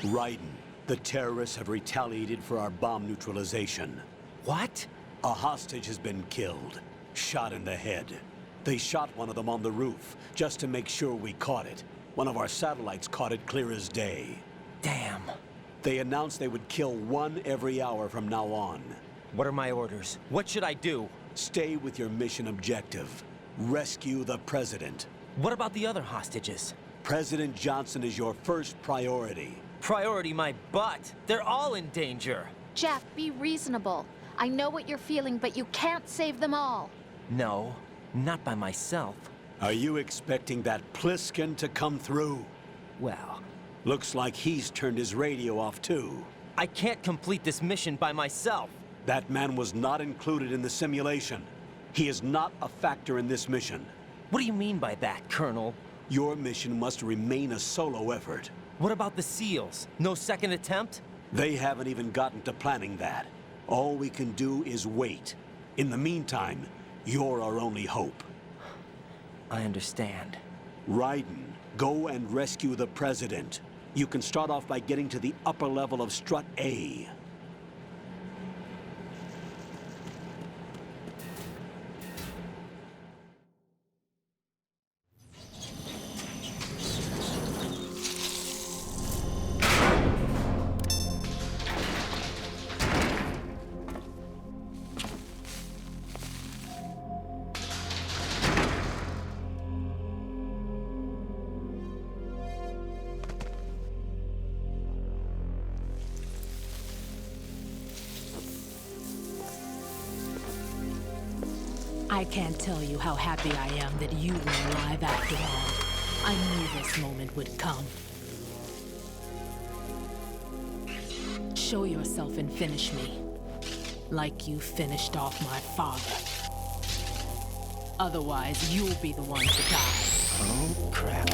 Raiden, the terrorists have retaliated for our bomb neutralization. What? A hostage has been killed, shot in the head. They shot one of them on the roof, just to make sure we caught it. One of our satellites caught it clear as day. Damn. They announced they would kill one every hour from now on. What are my orders? What should I do? Stay with your mission objective. Rescue the President. What about the other hostages? President Johnson is your first priority. Priority my butt. They're all in danger. Jeff, be reasonable. I know what you're feeling, but you can't save them all. No, not by myself. Are you expecting that Pliskin to come through? Well, Looks like he's turned his radio off too. I can't complete this mission by myself. That man was not included in the simulation. He is not a factor in this mission. What do you mean by that, Colonel? Your mission must remain a solo effort. What about the SEALs? No second attempt? They haven't even gotten to planning that. All we can do is wait. In the meantime, you're our only hope. I understand. Raiden, go and rescue the President. You can start off by getting to the upper level of Strut A. I can't tell you how happy I am that you were alive after all. I knew this moment would come. Show yourself and finish me, like you finished off my father. Otherwise, you'll be the one to die. Oh, crap.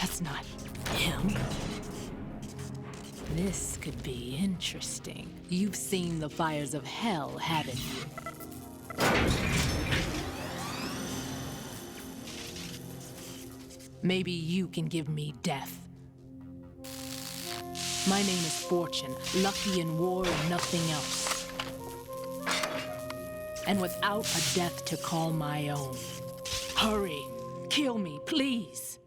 That's not him. This could be interesting. You've seen the fires of hell, haven't you? Maybe you can give me death. My name is Fortune, lucky in war and nothing else. And without a death to call my own. Hurry, kill me, please.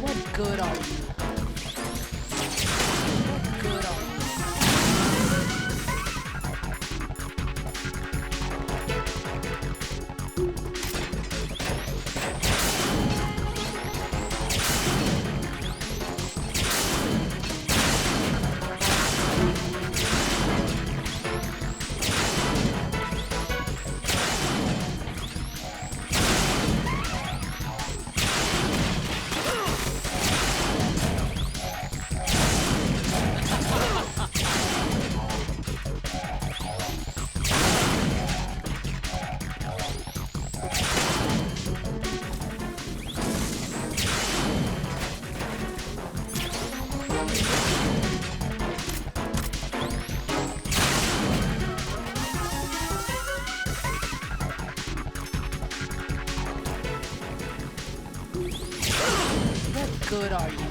What good are you? What good are you? What good are you?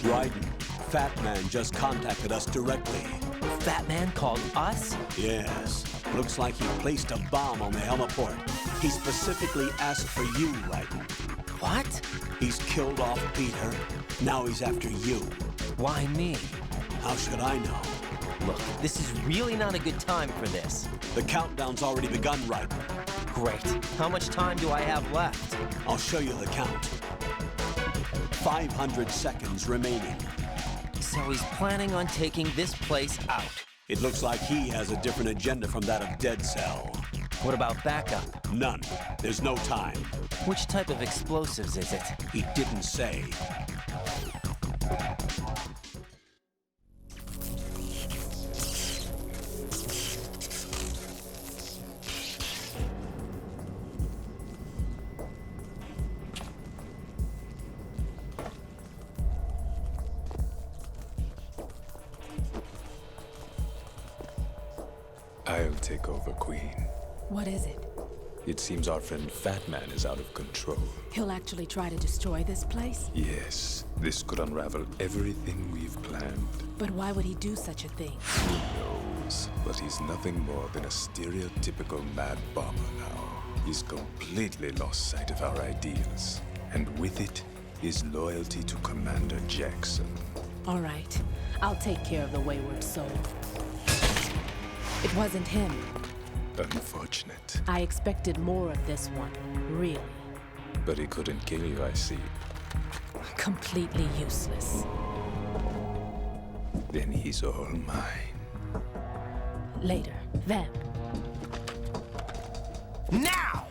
Raiden, Fat Man just contacted us directly. Fat Man called us? Yes. Looks like he placed a bomb on the heliport. He specifically asked for you, Raiden. What? He's killed off Peter. Now he's after you. Why me? How should I know? Look, this is really not a good time for this. The countdown's already begun, Raiden. Great. How much time do I have left? I'll show you the count. 500 seconds remaining. So he's planning on taking this place out. It looks like he has a different agenda from that of Dead Cell. What about backup? None. There's no time. Which type of explosives is it? He didn't say. I'll take over, Queen. What is it? It seems our friend Fat Man is out of control. He'll actually try to destroy this place? Yes, this could unravel everything we've planned. But why would he do such a thing? Who knows? But he's nothing more than a stereotypical mad bomber now. He's completely lost sight of our ideals. And with it, his loyalty to Commander Jackson. All right. I'll take care of the wayward soul. It wasn't him. Unfortunate. I expected more of this one, really. But he couldn't kill you, I see. Completely useless. Then he's all mine. Later, then. Now!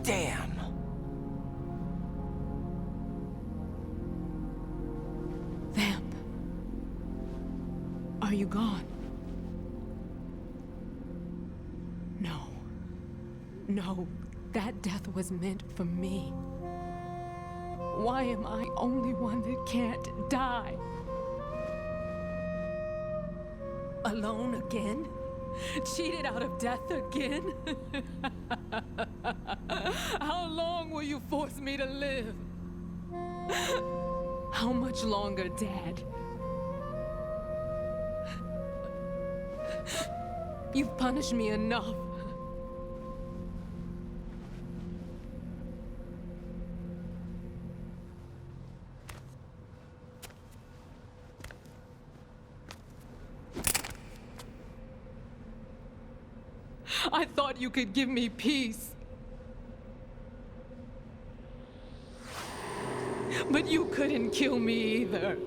Damn! Vamp. Are you gone? No. No, that death was meant for me. Why am I only one that can't die? Alone again? Cheated out of death again? How long will you force me to live? How much longer, Dad? You've punished me enough. I thought you could give me peace. But you couldn't kill me either.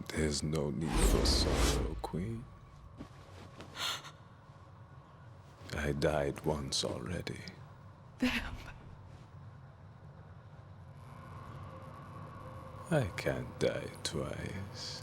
There's no need for sorrow, Queen. I died once already. Vamp. I can't die twice.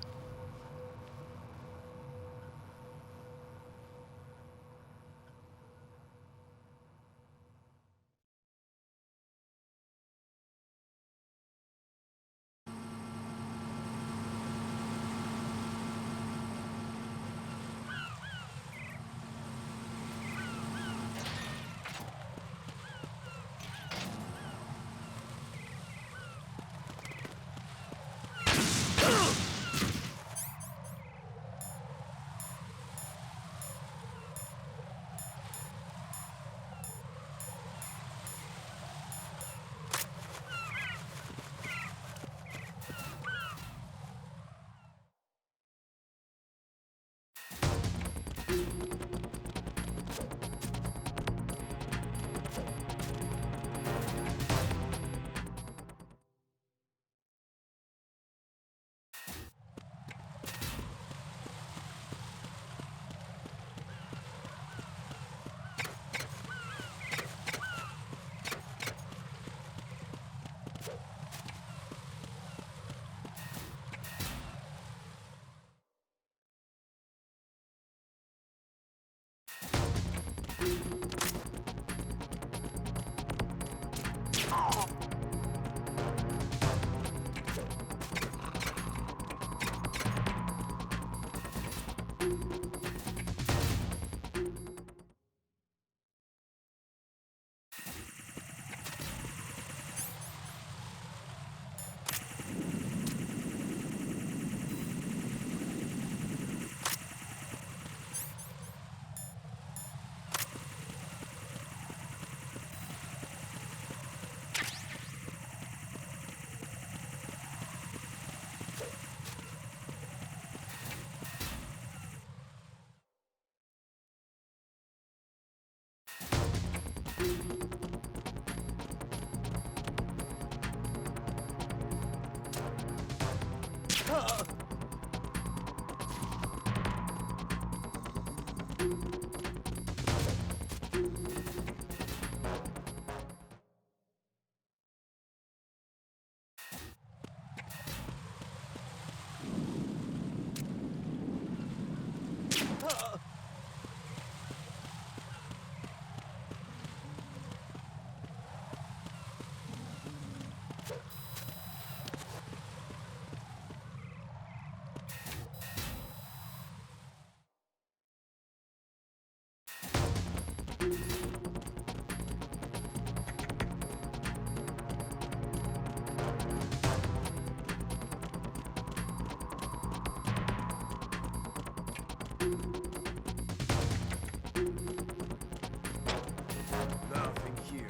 Nothing here.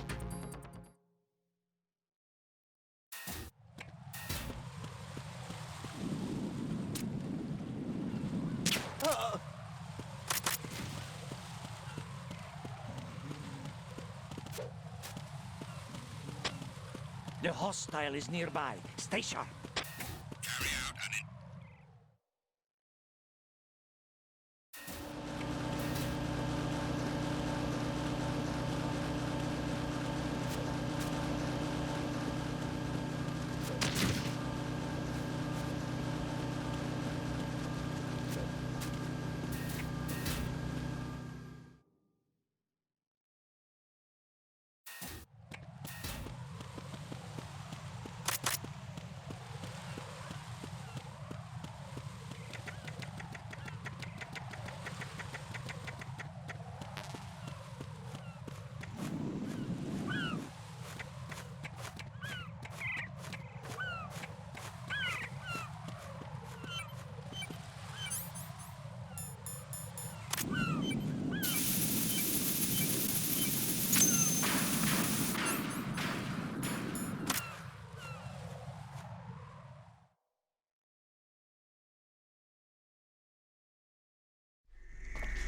The hostile is nearby. Stay sharp.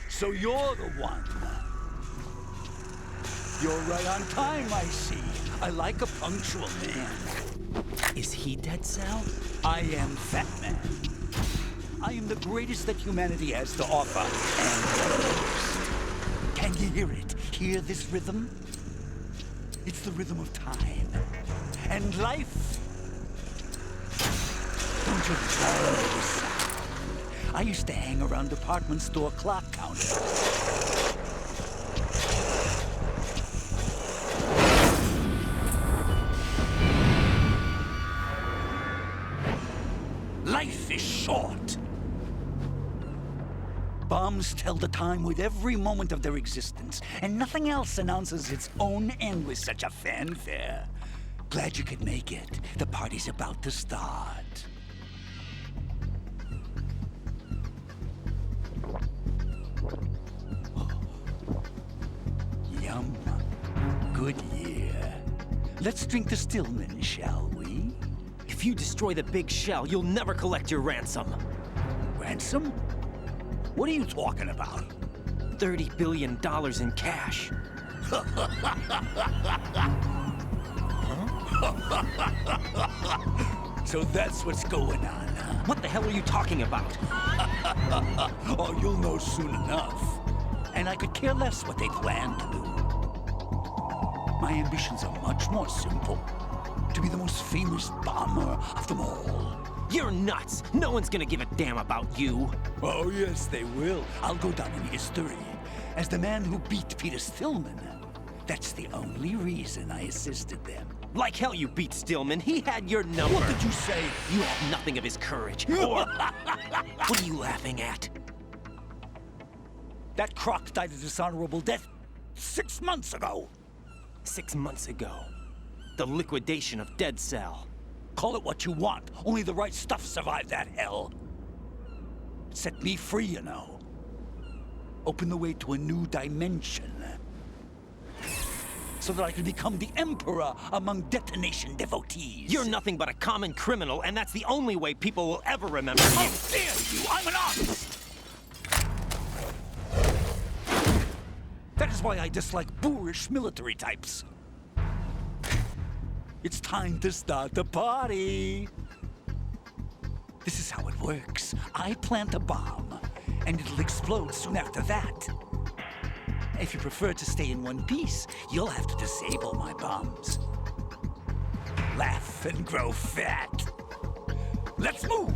So you're the one. You're right on time, I see. I like a punctual man. Is he Dead Cell? I am Fat Man. I am the greatest that humanity has to offer, and the most. Can you hear it? Hear this rhythm? It's the rhythm of time. And life. Don't you love this sound? I used to hang around department store clock counters. Life is short. Bombs tell the time with every moment of their existence, and nothing else announces its own end with such a fanfare. Glad you could make it. The party's about to start. Yum. Good year. Let's drink to Stillman, shall we? If you destroy the big shell, you'll never collect your ransom. Ransom? What are you talking about? $30 billion in cash. So that's what's going on, huh? What the hell are you talking about? Oh, you'll know soon enough. And I could care less what they plan to do. My ambitions are much more simple. To be the most famous bomber of them all. You're nuts! No one's gonna give a damn about you. Oh, yes, they will. I'll go down in history as the man who beat Peter Stillman. That's the only reason I assisted them. Like hell you beat Stillman. He had your number. What did you say? You have nothing of his courage. Or... What are you laughing at? That croc died a dishonorable death 6 months ago. 6 months ago. The liquidation of Dead Cell. Call it what you want. Only the right stuff survived that hell. It set me free, you know. Opened the way to a new dimension. So that I could become the emperor among detonation devotees. You're nothing but a common criminal, and that's the only way people will ever remember you. How dare you! I'm an artist! That is why I dislike boorish military types. It's time to start the party. This is how it works. I plant a bomb, and it'll explode soon after that. If you prefer to stay in one piece, you'll have to disable my bombs. Laugh and grow fat. Let's move!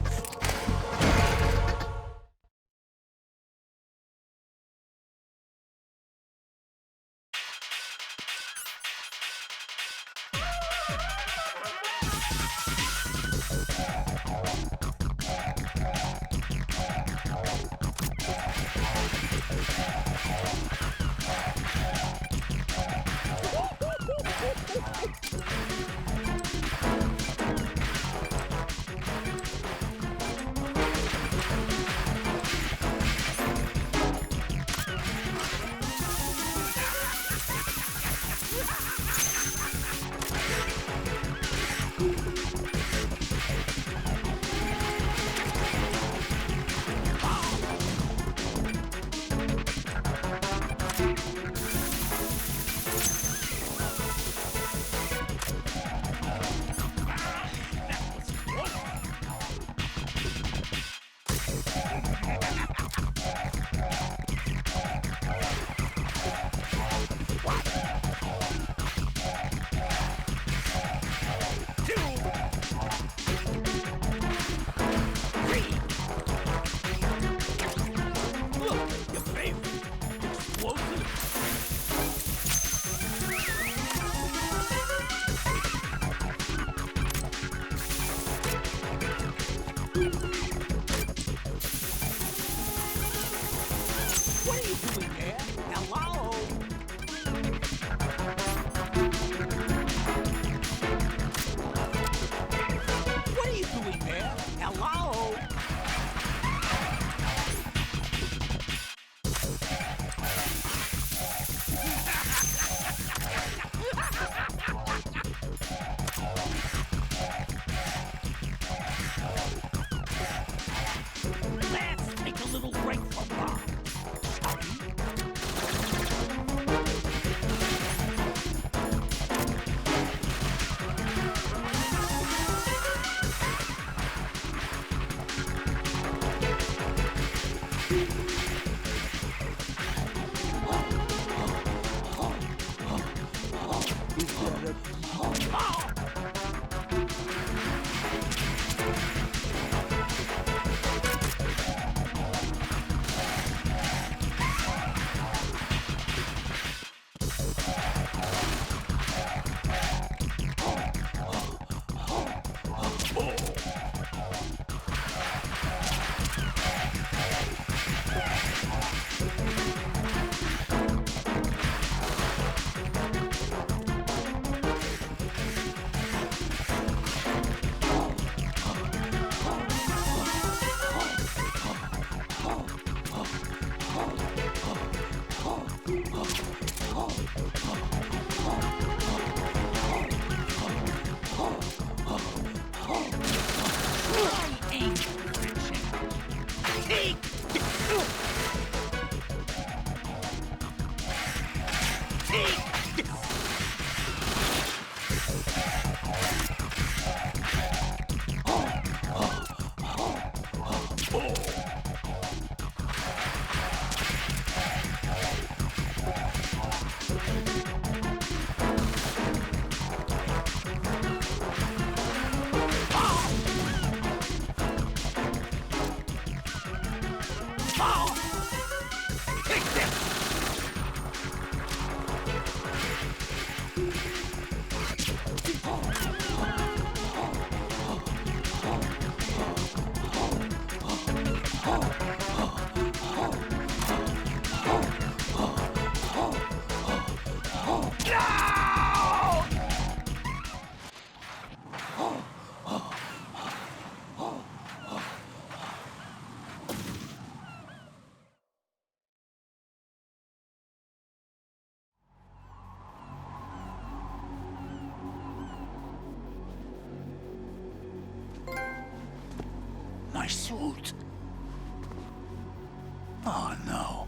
My suit. Oh, no.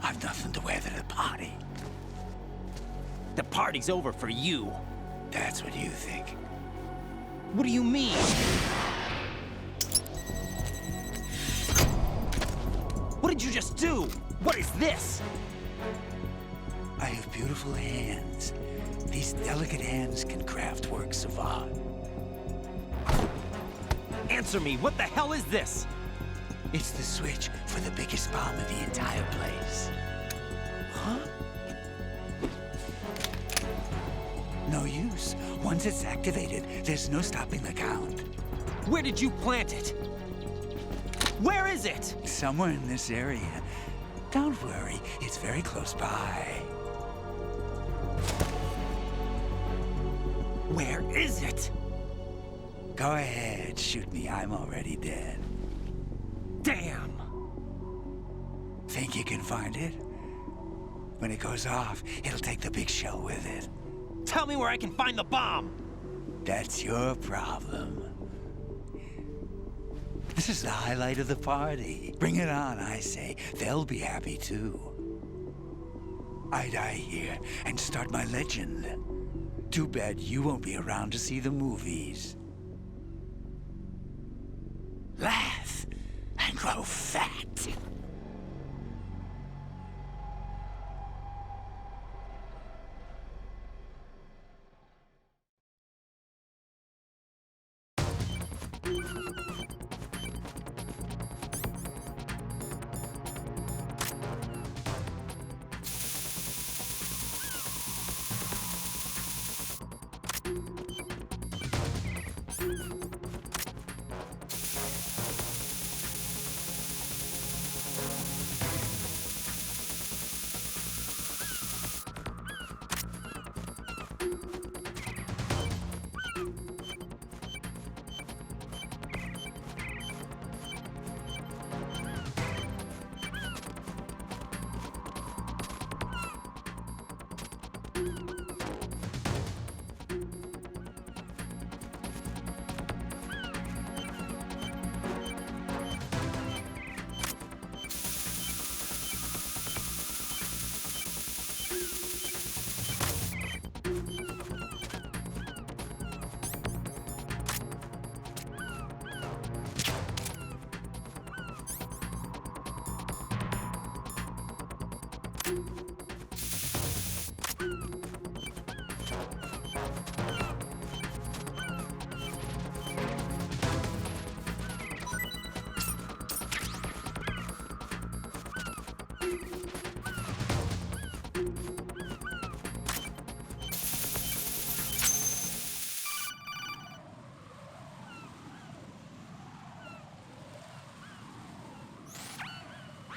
I've nothing to wear to the party. The party's over for you. That's what you think. What do you mean? did you just do? What is this? I have beautiful hands. These delicate hands can craft works of art. Answer me, what the hell is this? It's the switch for the biggest bomb in the entire place. Huh? No use. Once it's activated, there's no stopping the count. Where did you plant it? Where is it? Somewhere in this area. Don't worry, it's very close by. Where is it? Go ahead, shoot me. I'm already dead. Damn! Think you can find it? When it goes off, it'll take the big shell with it. Tell me where I can find the bomb! That's your problem. This is the highlight of the party. Bring it on, I say. They'll be happy too. I die here and start my legend. Too bad you won't be around to see the movies. Laugh and grow fat.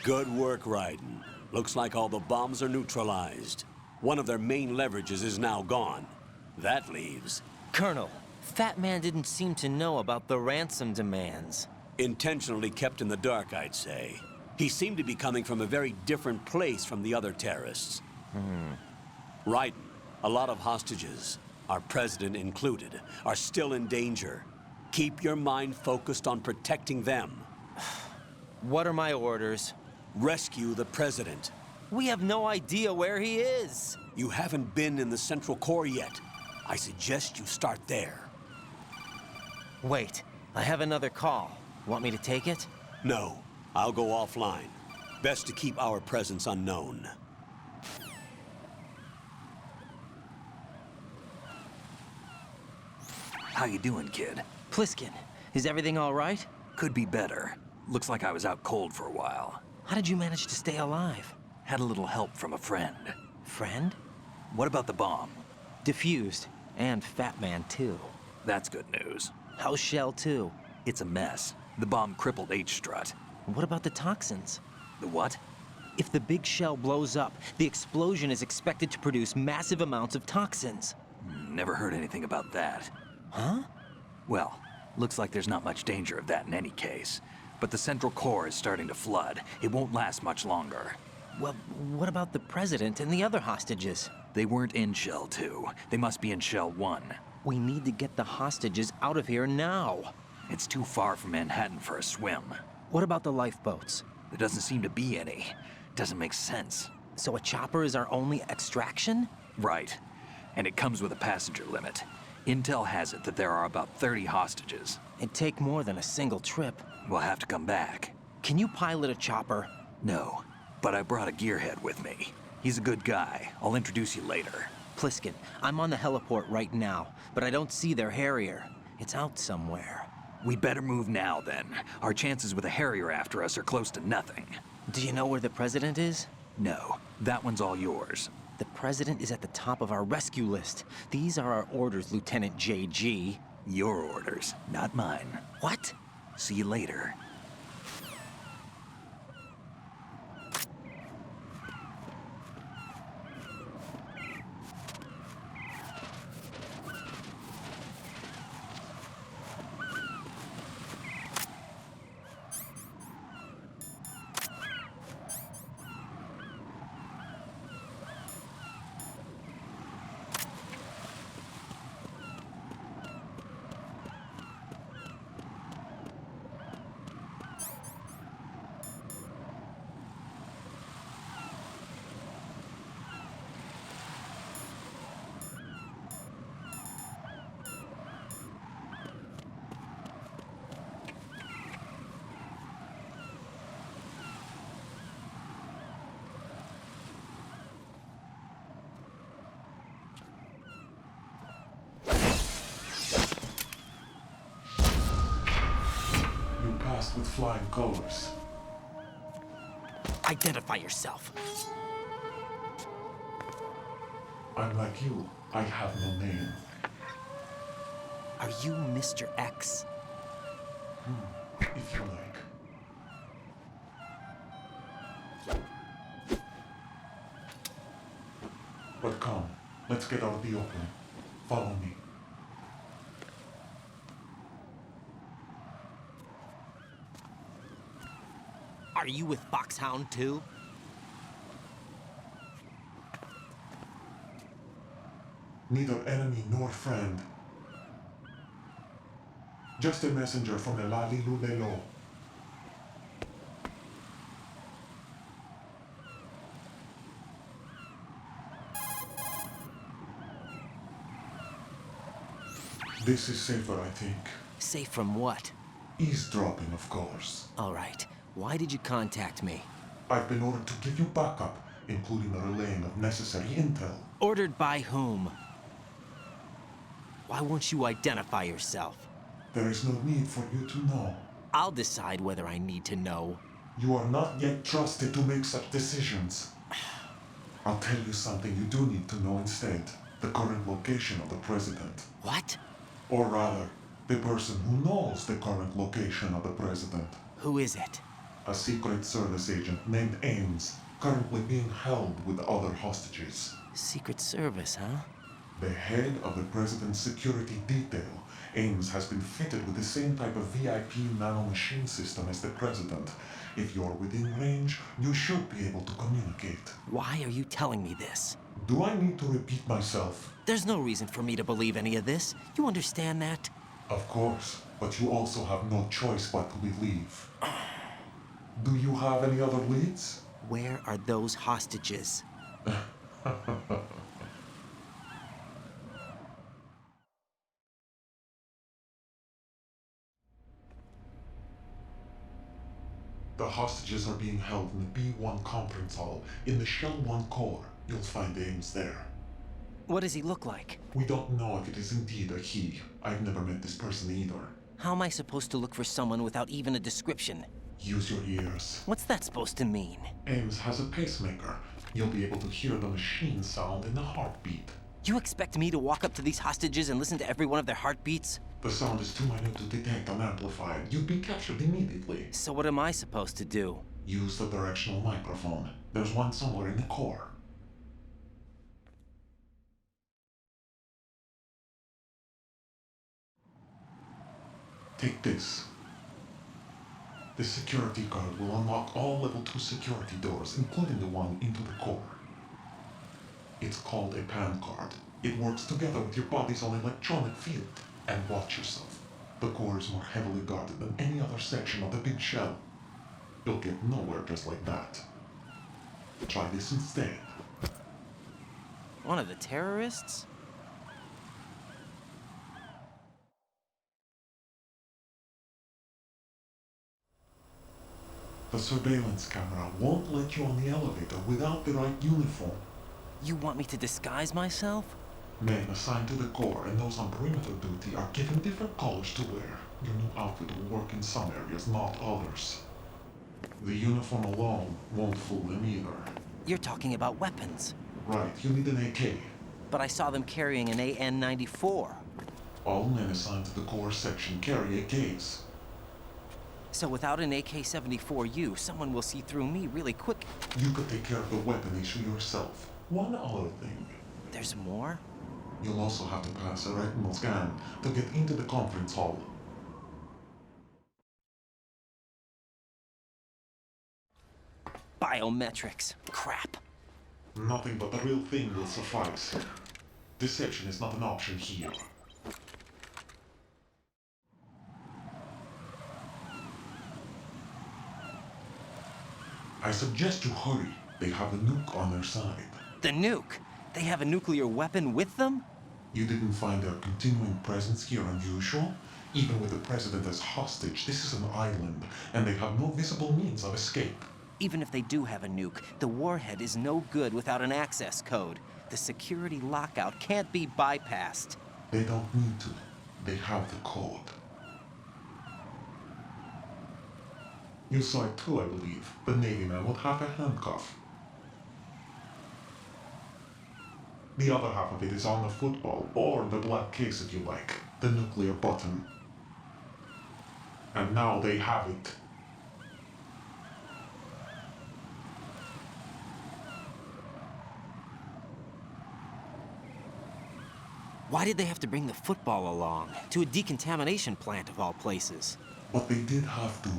Good work, Raiden. Looks like all the bombs are neutralized. One of their main leverages is now gone. That leaves... Colonel, Fat Man didn't seem to know about the ransom demands. Intentionally kept in the dark, I'd say. He seemed to be coming from a very different place from the other terrorists. Raiden, a lot of hostages, our president included, are still in danger. Keep your mind focused on protecting them. What are my orders? Rescue the president. We have no idea where he is. You haven't been in the Central Core yet. I suggest you start there. Wait, I have another call. Want me to take it? No, I'll go offline. Best to keep our presence unknown. How you doing, kid? Pliskin, is everything all right? Could be better. Looks like I was out cold for a while. How did you manage to stay alive? Had a little help from a friend. Friend? What about the bomb? Diffused. And Fat Man, too. That's good news. How's Shell, too? It's a mess. The bomb crippled H-Strut. What about the toxins? The what? If the big shell blows up, the explosion is expected to produce massive amounts of toxins. Never heard anything about that. Huh? Well, looks like there's not much danger of that in any case. But the Central Core is starting to flood. It won't last much longer. Well, what about the president and the other hostages? They weren't in Shell 2. They must be in Shell 1. We need to get the hostages out of here now. It's too far from Manhattan for a swim. What about the lifeboats? There doesn't seem to be any. Doesn't make sense. So a chopper is our only extraction? Right. And it comes with a passenger limit. Intel has it that there are about 30 hostages. It'd take more than a single trip. We'll have to come back. Can you pilot a chopper? No, but I brought a gearhead with me. He's a good guy. I'll introduce you later. Pliskin, I'm on the heliport right now, but I don't see their Harrier. It's out somewhere. We better move now, then. Our chances with a Harrier after us are close to nothing. Do you know where the President is? No, that one's all yours. The President is at the top of our rescue list. These are our orders, Lieutenant JG. Your orders, not mine. What? See you later. With flying colors. Identify yourself. I'm like you. I have no name. Are you Mr. X? If you like. But come, let's get out of the open. Follow me. Are you with Foxhound too? Neither enemy nor friend. Just a messenger from Elali Lulelo. This is safer, I think. Safe from what? Eavesdropping, of course. All right. Why did you contact me? I've been ordered to give you backup, including the relaying of necessary intel. Ordered by whom? Why won't you identify yourself? There is no need for you to know. I'll decide whether I need to know. You are not yet trusted to make such decisions. I'll tell you something you do need to know instead. The current location of the President. What? Or rather, the person who knows the current location of the President. Who is it? A Secret Service agent named Ames, currently being held with other hostages. Secret Service, huh? The head of the President's security detail, Ames has been fitted with the same type of VIP nanomachine system as the President. If you're within range, you should be able to communicate. Why are you telling me this? Do I need to repeat myself? There's no reason for me to believe any of this. You understand that? Of course, but you also have no choice but to believe. Do you have any other leads? Where are those hostages? The hostages are being held in the B1 conference hall in the Shell 1 core. You'll find Ames there. What does he look like? We don't know if it is indeed a he. I've never met this person either. How am I supposed to look for someone without even a description? Use your ears. What's that supposed to mean? Ames has a pacemaker. You'll be able to hear the machine sound in the heartbeat. You expect me to walk up to these hostages and listen to every one of their heartbeats? The sound is too minute to detect and amplify. You'd be captured immediately. So what am I supposed to do? Use the directional microphone. There's one somewhere in the core. Take this. This security card will unlock all level 2 security doors, including the one into the core. It's called a PAN card. It works together with your body's own electronic field. And watch yourself. The core is more heavily guarded than any other section of the big shell. You'll get nowhere just like that. Try this instead. One of the terrorists? The surveillance camera won't let you on the elevator without the right uniform. You want me to disguise myself? Men assigned to the Corps and those on perimeter duty are given different colors to wear. Your new outfit will work in some areas, not others. The uniform alone won't fool them either. You're talking about weapons. Right, you need an AK. But I saw them carrying an AN-94. All men assigned to the Corps section carry AKs. So without an AK-74U, someone will see through me really quick. You could take care of the weapon issue yourself. One other thing. There's more? You'll also have to pass a retinal scan to get into the conference hall. Biometrics. Crap. Nothing but the real thing will suffice. Deception is not an option here. I suggest you hurry. They have a nuke on their side. The nuke? They have a nuclear weapon with them? You didn't find their continuing presence here unusual? Even with the president as hostage, this is an island, and they have no visible means of escape. Even if they do have a nuke, the warhead is no good without an access code. The security lockout can't be bypassed. They don't need to. They have the code. You saw it too, I believe. The Navy man with half a handcuff. The other half of it is on the football, or the black case if you like. The nuclear button. And now they have it. Why did they have to bring the football along? To a decontamination plant of all places. But they did have to.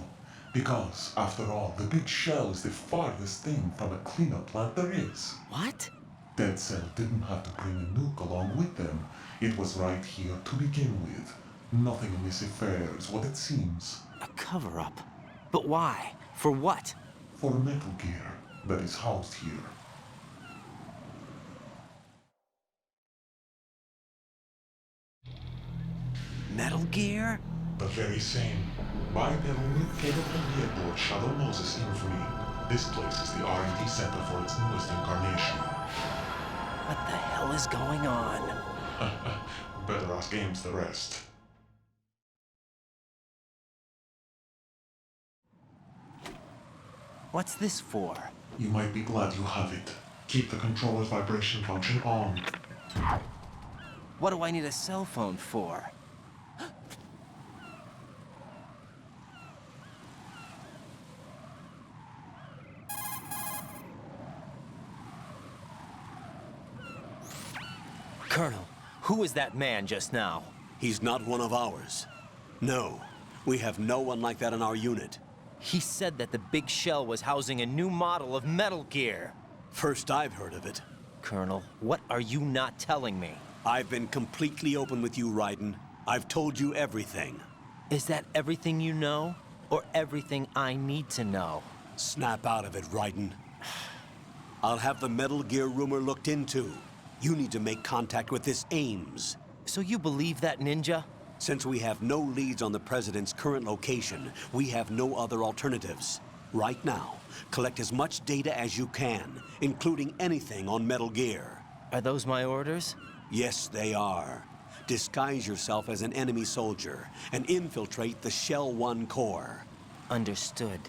Because, after all, the big shell is the farthest thing from a cleanup plant there is. What? Dead Cell didn't have to bring a nuke along with them. It was right here to begin with. Nothing in this affair is what it seems. A cover-up? But why? For what? For Metal Gear that is housed here. Metal Gear? The very same. Bipedal nuke cable from the airport Shadow Moses infamy. This place is the R&D center for its newest incarnation. What the hell is going on? Better ask Ames the rest. What's this for? You might be glad you have it. Keep the controller's vibration function on. What do I need a cell phone for? Colonel, who was that man just now? He's not one of ours. No, we have no one like that in our unit. He said that the big shell was housing a new model of Metal Gear. First I've heard of it. Colonel, what are you not telling me? I've been completely open with you, Raiden. I've told you everything. Is that everything you know? Or everything I need to know? Snap out of it, Raiden. I'll have the Metal Gear rumor looked into. You need to make contact with this Ames. So you believe that ninja? Since we have no leads on the President's current location, we have no other alternatives. Right now, collect as much data as you can, including anything on Metal Gear. Are those my orders? Yes, they are. Disguise yourself as an enemy soldier and infiltrate the Shell 1 core. Understood.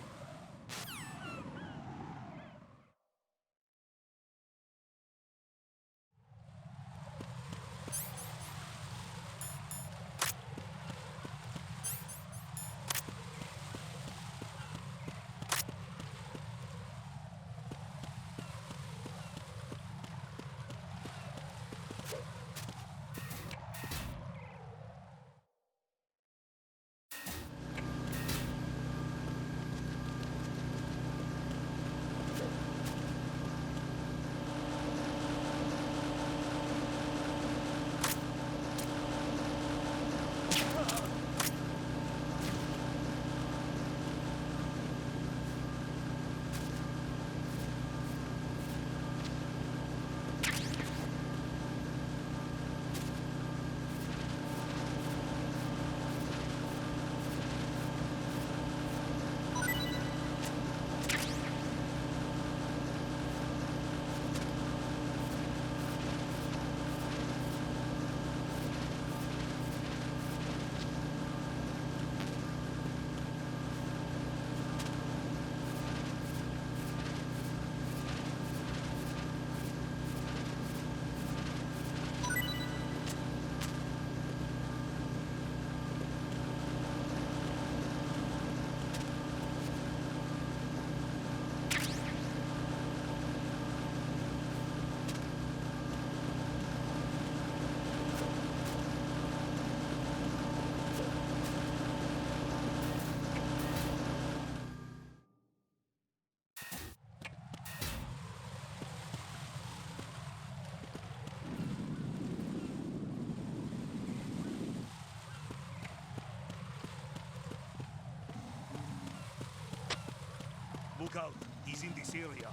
Lookout. He's in this area.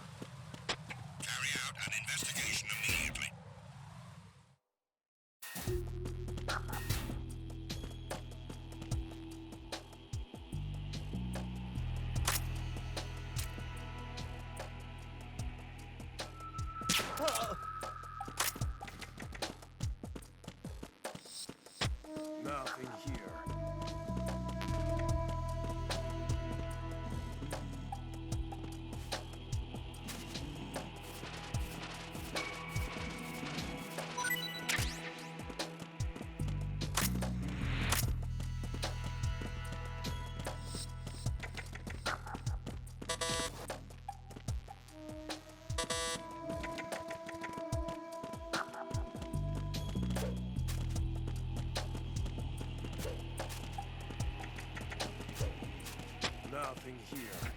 Carry out an investigation immediately. Nothing here. Nothing here.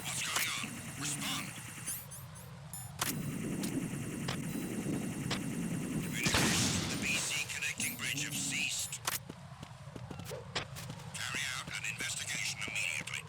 What's going on? Respond. Communications with the BC connecting bridge have ceased. Carry out an investigation immediately.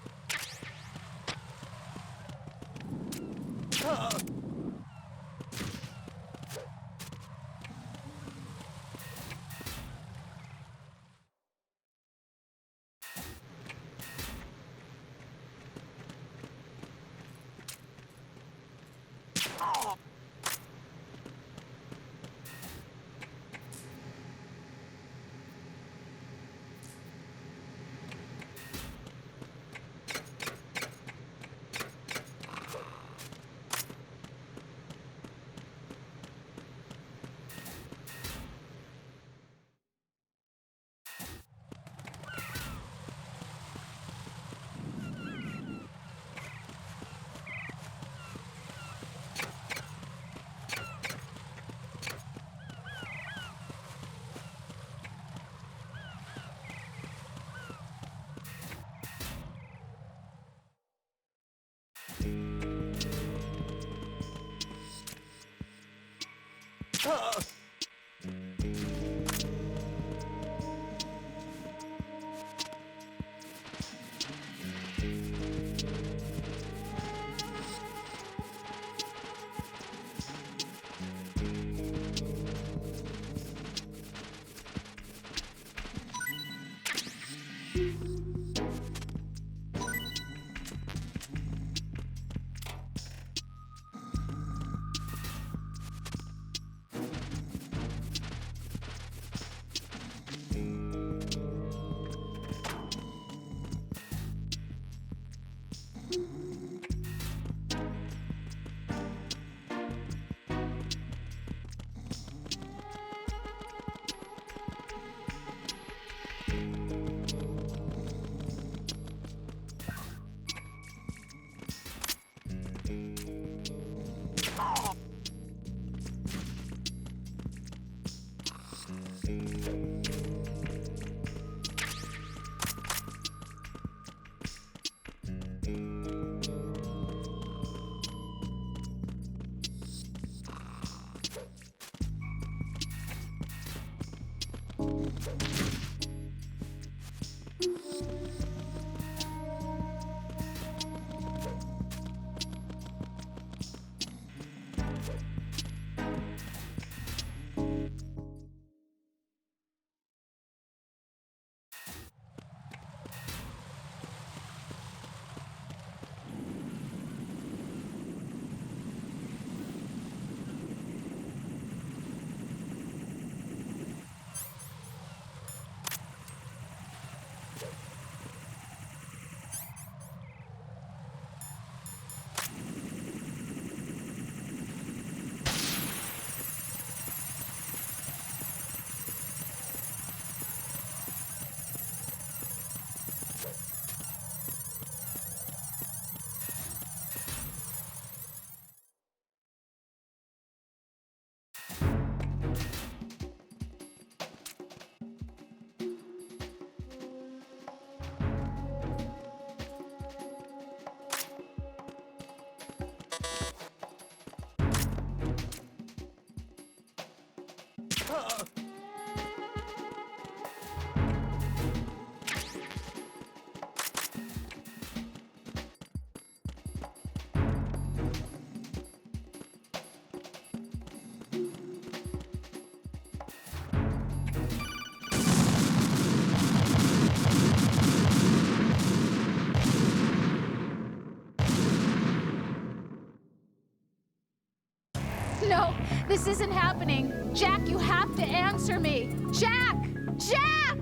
No, this isn't happening. Jack, you have to answer me. Jack! Jack!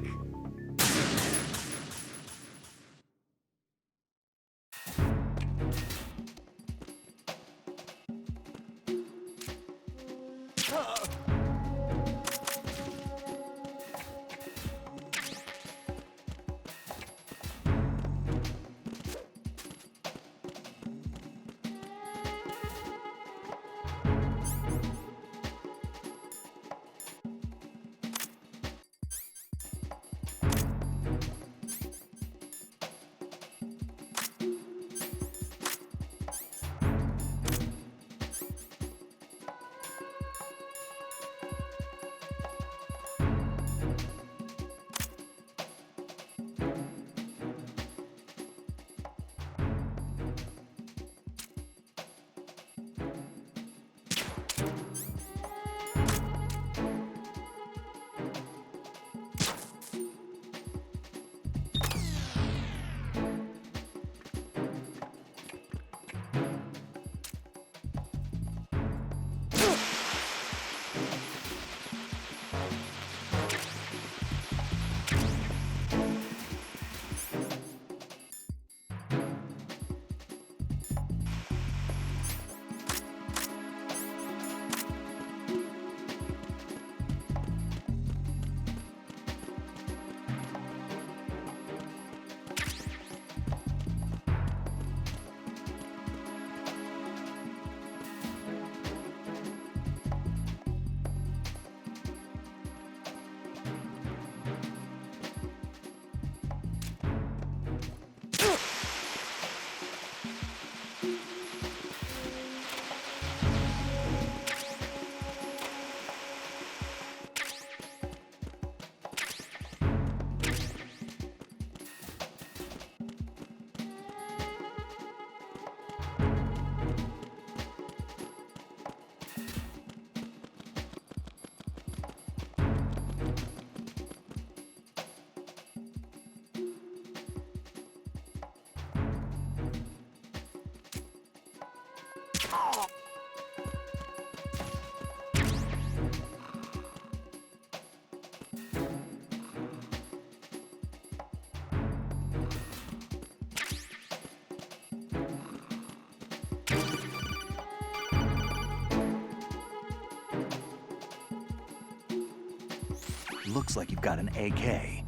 Looks like you've got an AK.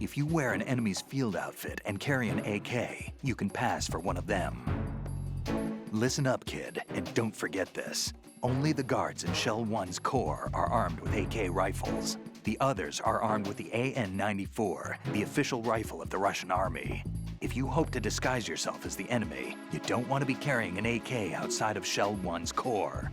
If you wear an enemy's field outfit and carry an AK, you can pass for one of them. Listen up, kid, and don't forget this. Only the guards in Shell 1's core are armed with AK rifles. The others are armed with the AN-94, the official rifle of the Russian army. If you hope to disguise yourself as the enemy, you don't want to be carrying an AK outside of Shell 1's core.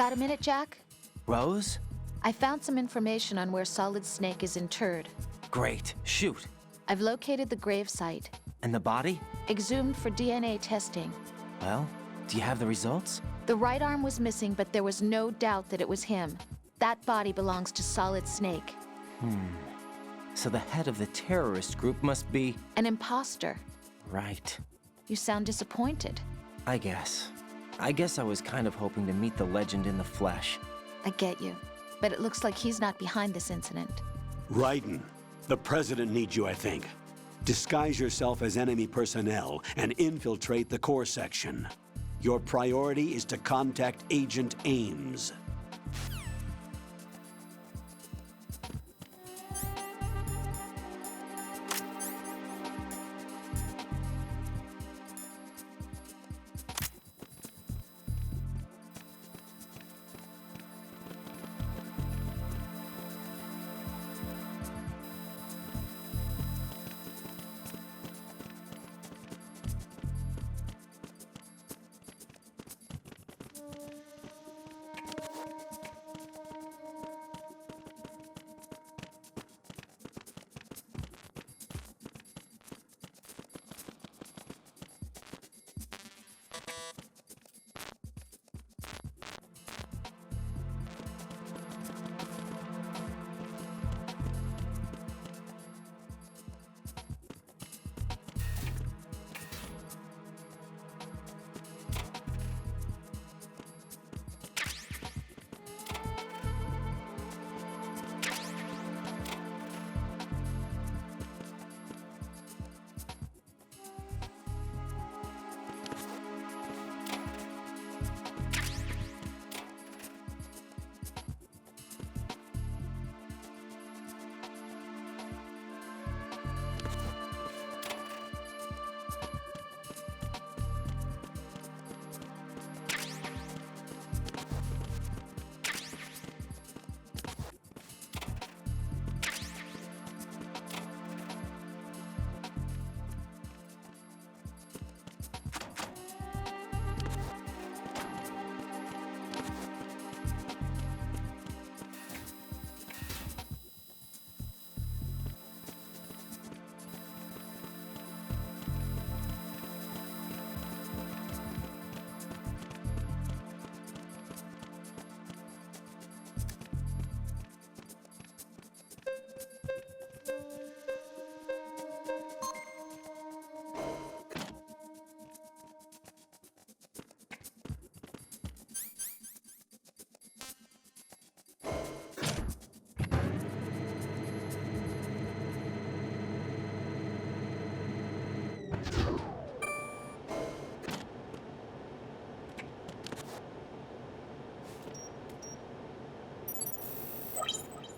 Got a minute, Jack? Rose? I found some information on where Solid Snake is interred. Great. Shoot. I've located the grave site. And the body? Exhumed for DNA testing. Well, do you have the results? The right arm was missing, but there was no doubt that it was him. That body belongs to Solid Snake. So the head of the terrorist group must be... An imposter. Right. You sound disappointed. I guess. I was kind of hoping to meet the legend in the flesh. I get you. But it looks like he's not behind this incident. Raiden, the president needs you, I think. Disguise yourself as enemy personnel and infiltrate the core section. Your priority is to contact Agent Ames.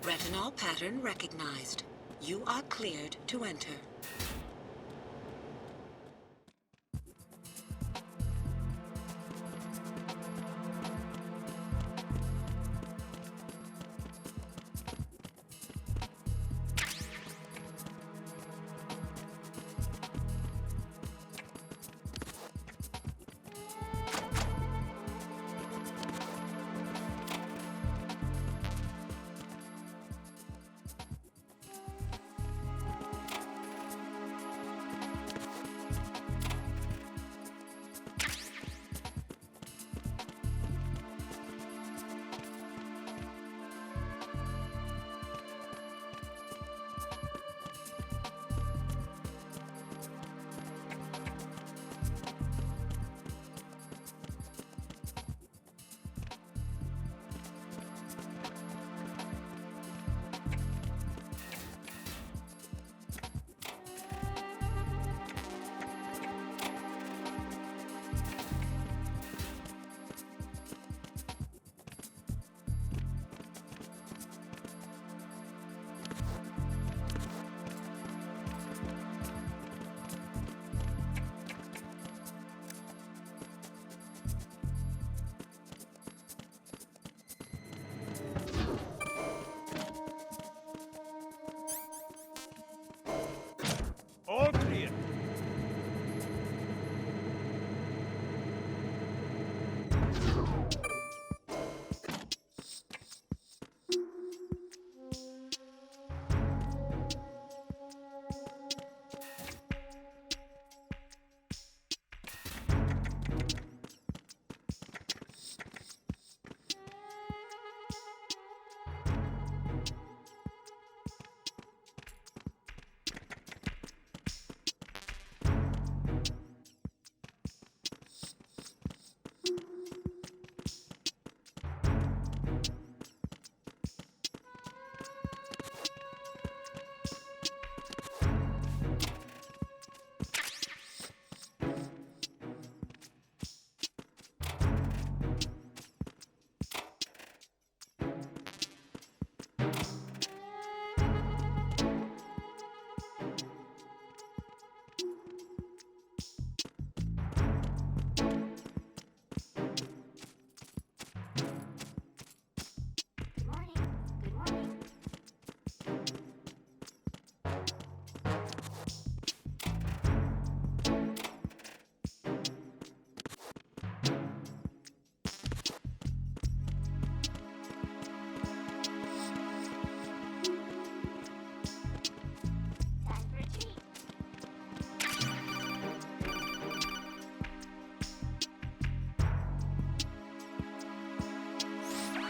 Retinol pattern recognized. You are cleared to enter.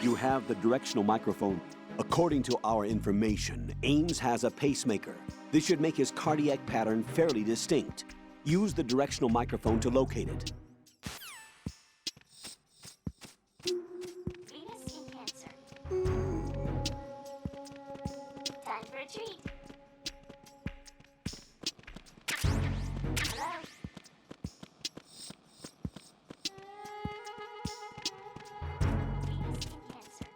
You have the directional microphone. According to our information, Ames has a pacemaker. This should make his cardiac pattern fairly distinct. Use the directional microphone to locate it. Venus in Cancer. Time for a treat. Hello? Venus in Cancer.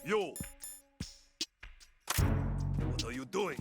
You! What are you doing?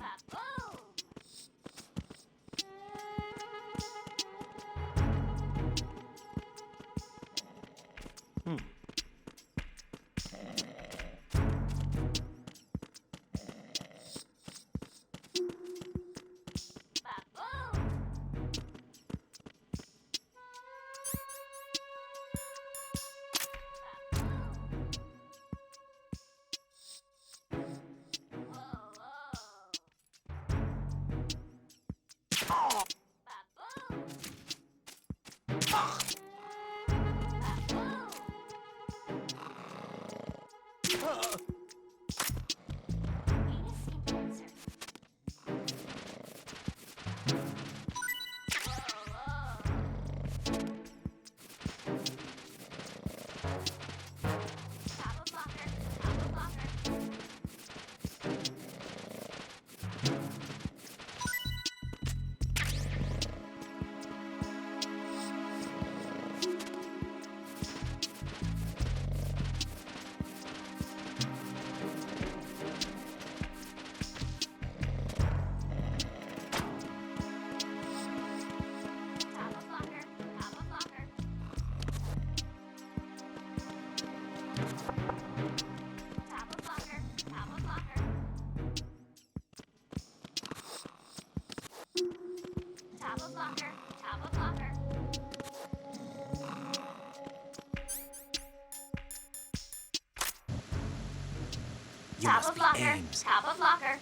You must be Ames. Top of locker.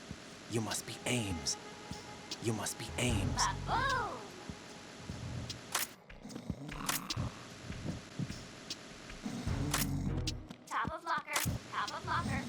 You must be Ames. You must be Ames. Baboon. Top of locker. Top of locker.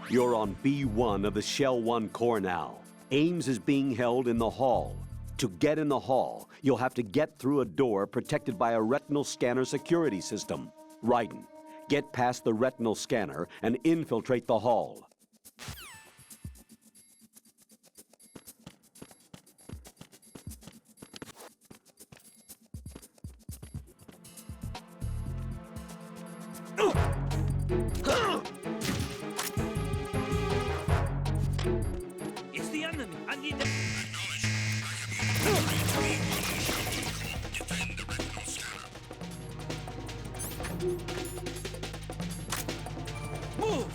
You're on B1 of the Shell 1 core now. Ames is being held in the hall. To get in the hall, you'll have to get through a door protected by a retinal scanner security system. Raiden, get past the retinal scanner and infiltrate the hall. It's the enemy. I need the... Move!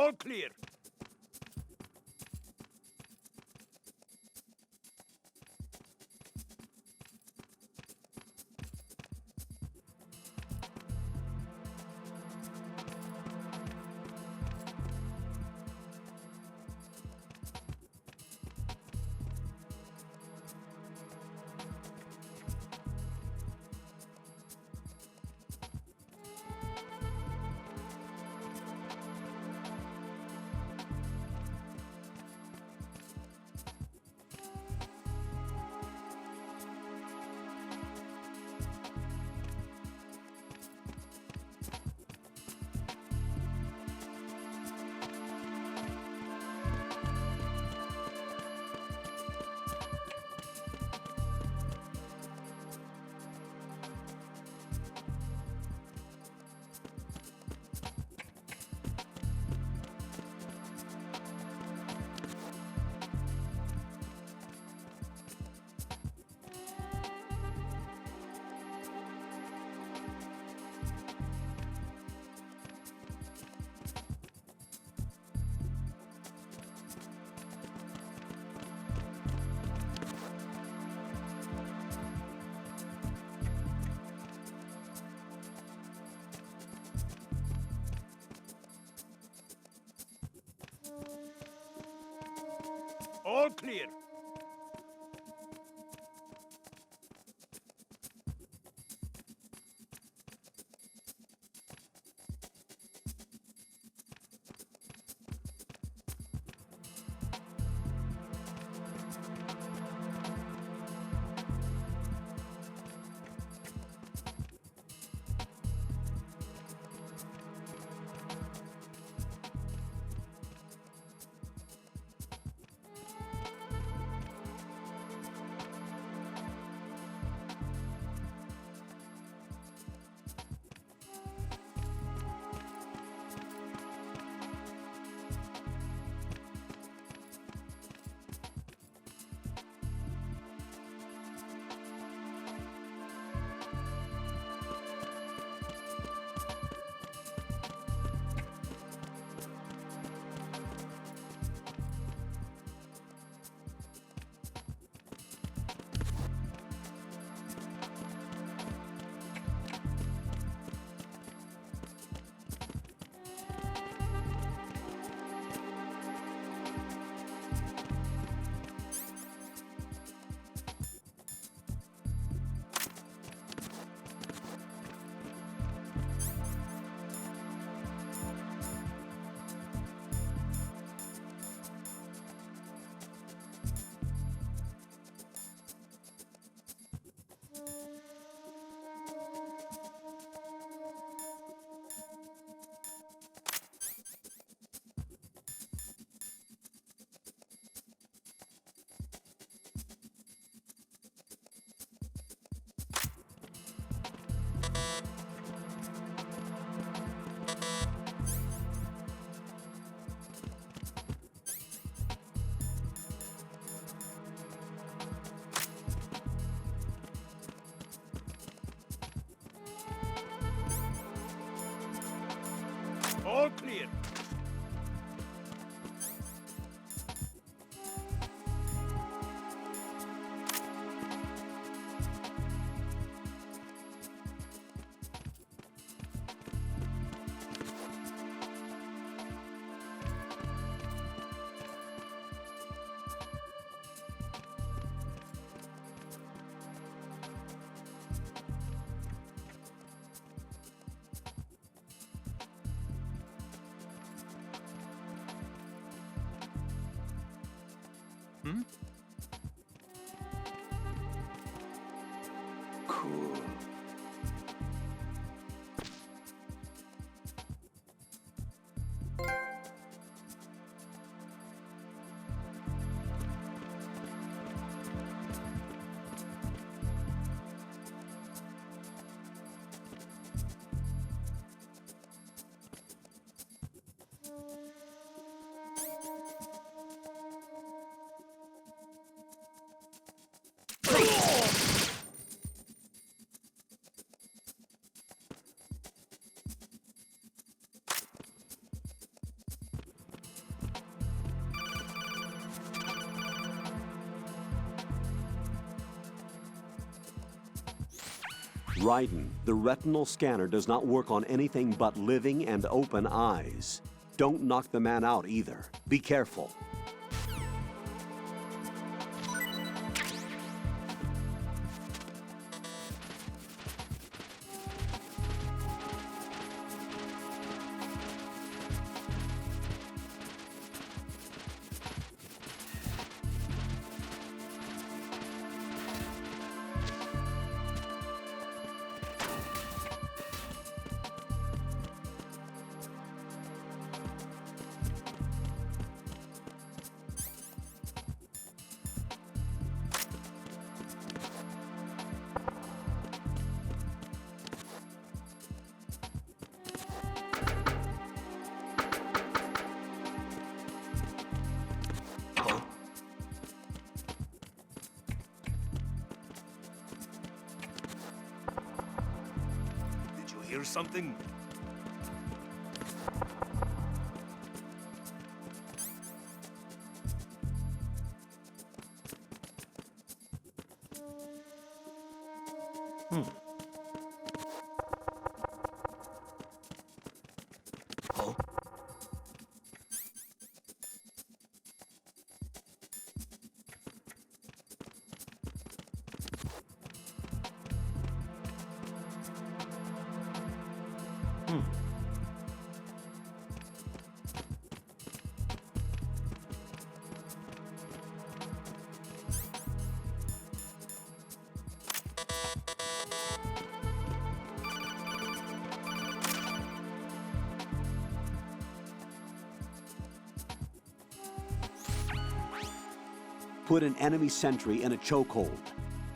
All clear. All clear. All clear. Raiden, the retinal scanner does not work on anything but living and open eyes. Don't knock the man out either. Be careful. Hear something? Oh. Put an enemy sentry in a chokehold,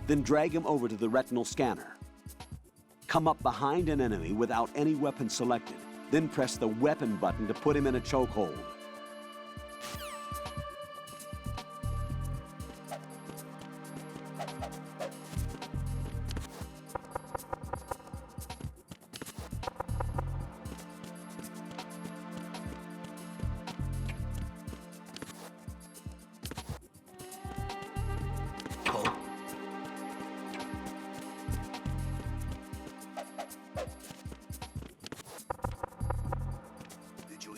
then drag him over to the retinal scanner. Come up behind an enemy without any weapon selected, then press the weapon button to put him in a chokehold.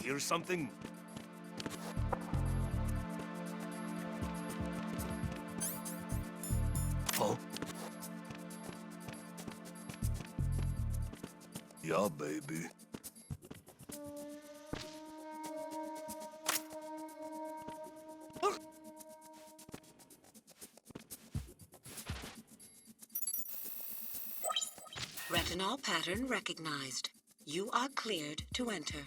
Hear something? Oh? Yeah, baby. Retinol pattern recognized. You are cleared to enter.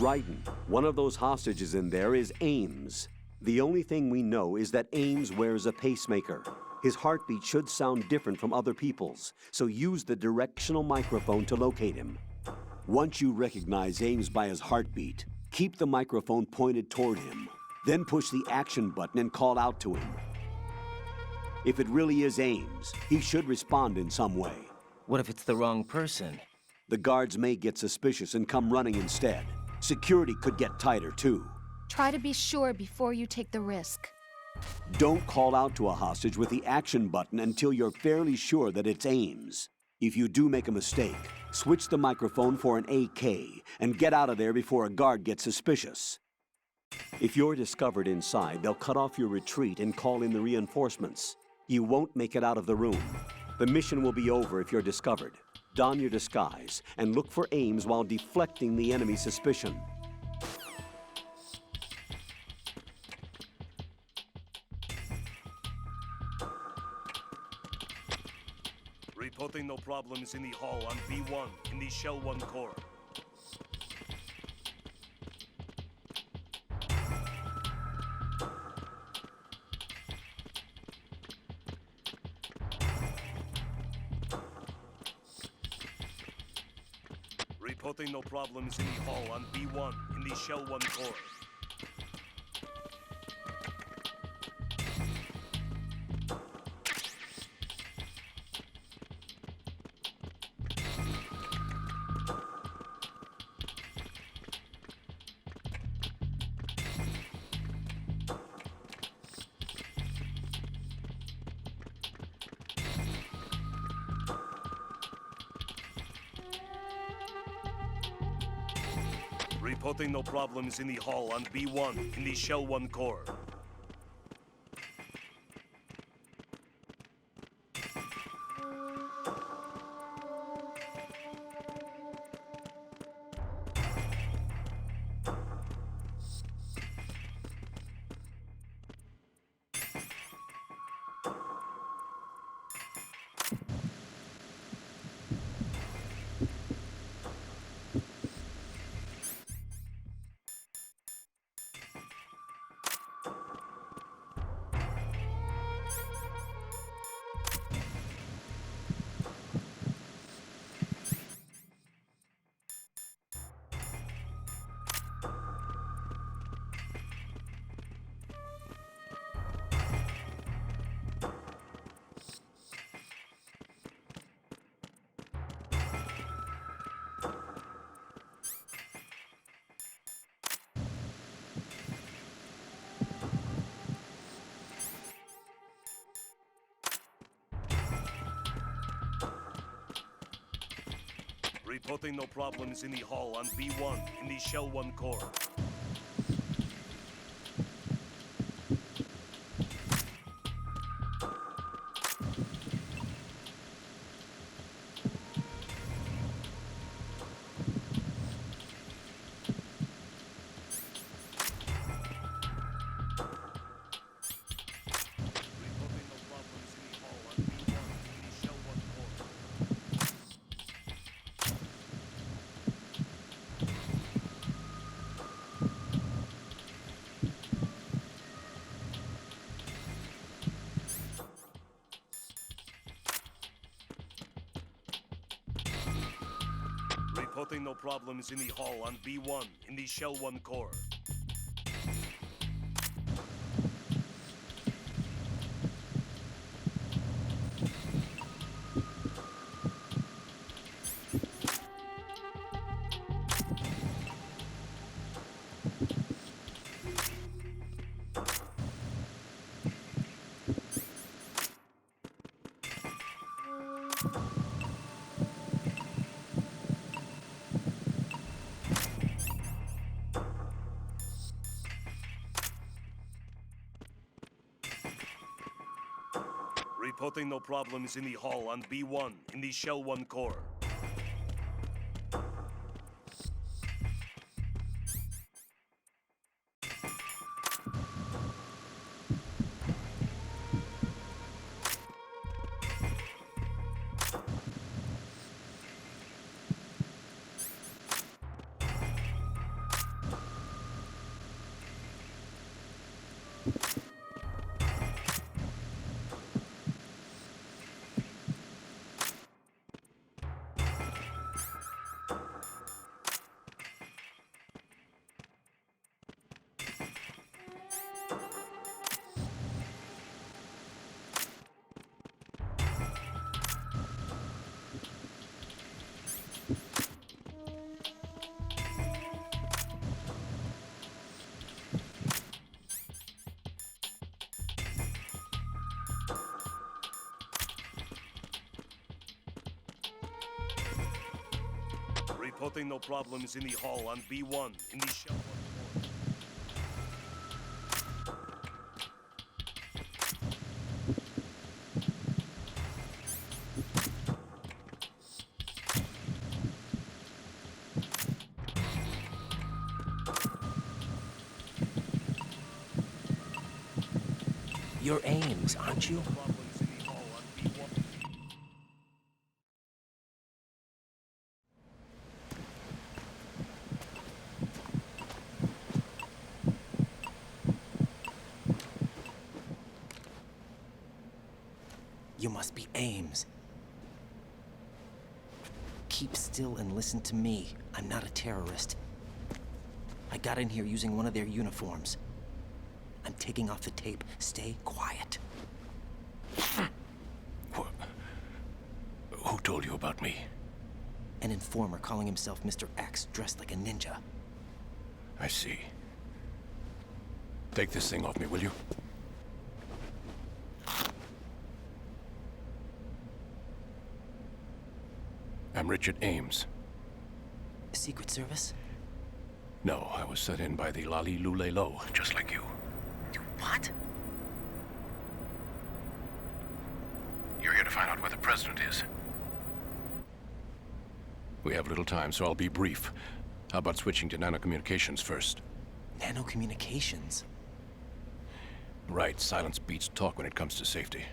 Raiden, one of those hostages in there is Ames. The only thing we know is that Ames wears a pacemaker. His heartbeat should sound different from other people's, so use the directional microphone to locate him. Once you recognize Ames by his heartbeat, keep the microphone pointed toward him. Then push the action button and call out to him. If it really is Ames, he should respond in some way. What if it's the wrong person? The guards may get suspicious and come running instead. Security could get tighter, too. Try to be sure before you take the risk. Don't call out to a hostage with the action button until you're fairly sure that it's Ames. If you do make a mistake, switch the microphone for an AK and get out of there before a guard gets suspicious. If you're discovered inside, they'll cut off your retreat and call in the reinforcements. You won't make it out of the room. The mission will be over if you're discovered. Don your disguise and look for Ames while deflecting the enemy's suspicion. Reporting no problems in the hall on B1 in the Shell 1 core. Reporting no problems in the hall on B1 in the Shell 1 core. Reporting no problems in the hall on B1 in the Shell 1 core. Reporting no problems in the hall on B1 in the Shell 1 core. Reporting no problems in the hall on B1 in the Shell 1 core. Reporting no problems in the hall on B1 in the Shell 1 core. Reporting no problems in the hall on B1 in the Shell 1 core. You're Ames, aren't you? You must be Ames. Keep still and listen to me. I'm not a terrorist. I got in here using one of their uniforms. I'm taking off the tape. Stay quiet. Who told you about me? An informer calling himself Mr. X, dressed like a ninja. I see. Take this thing off me, will you? I'm Richard Ames. Secret Service? No, I was set in by the Lali Lule Lo, just like you. What? You're here to find out where the president is. We have little time, so I'll be brief. How about switching to nanocommunications first? Nanocommunications? Right, silence beats talk when it comes to safety.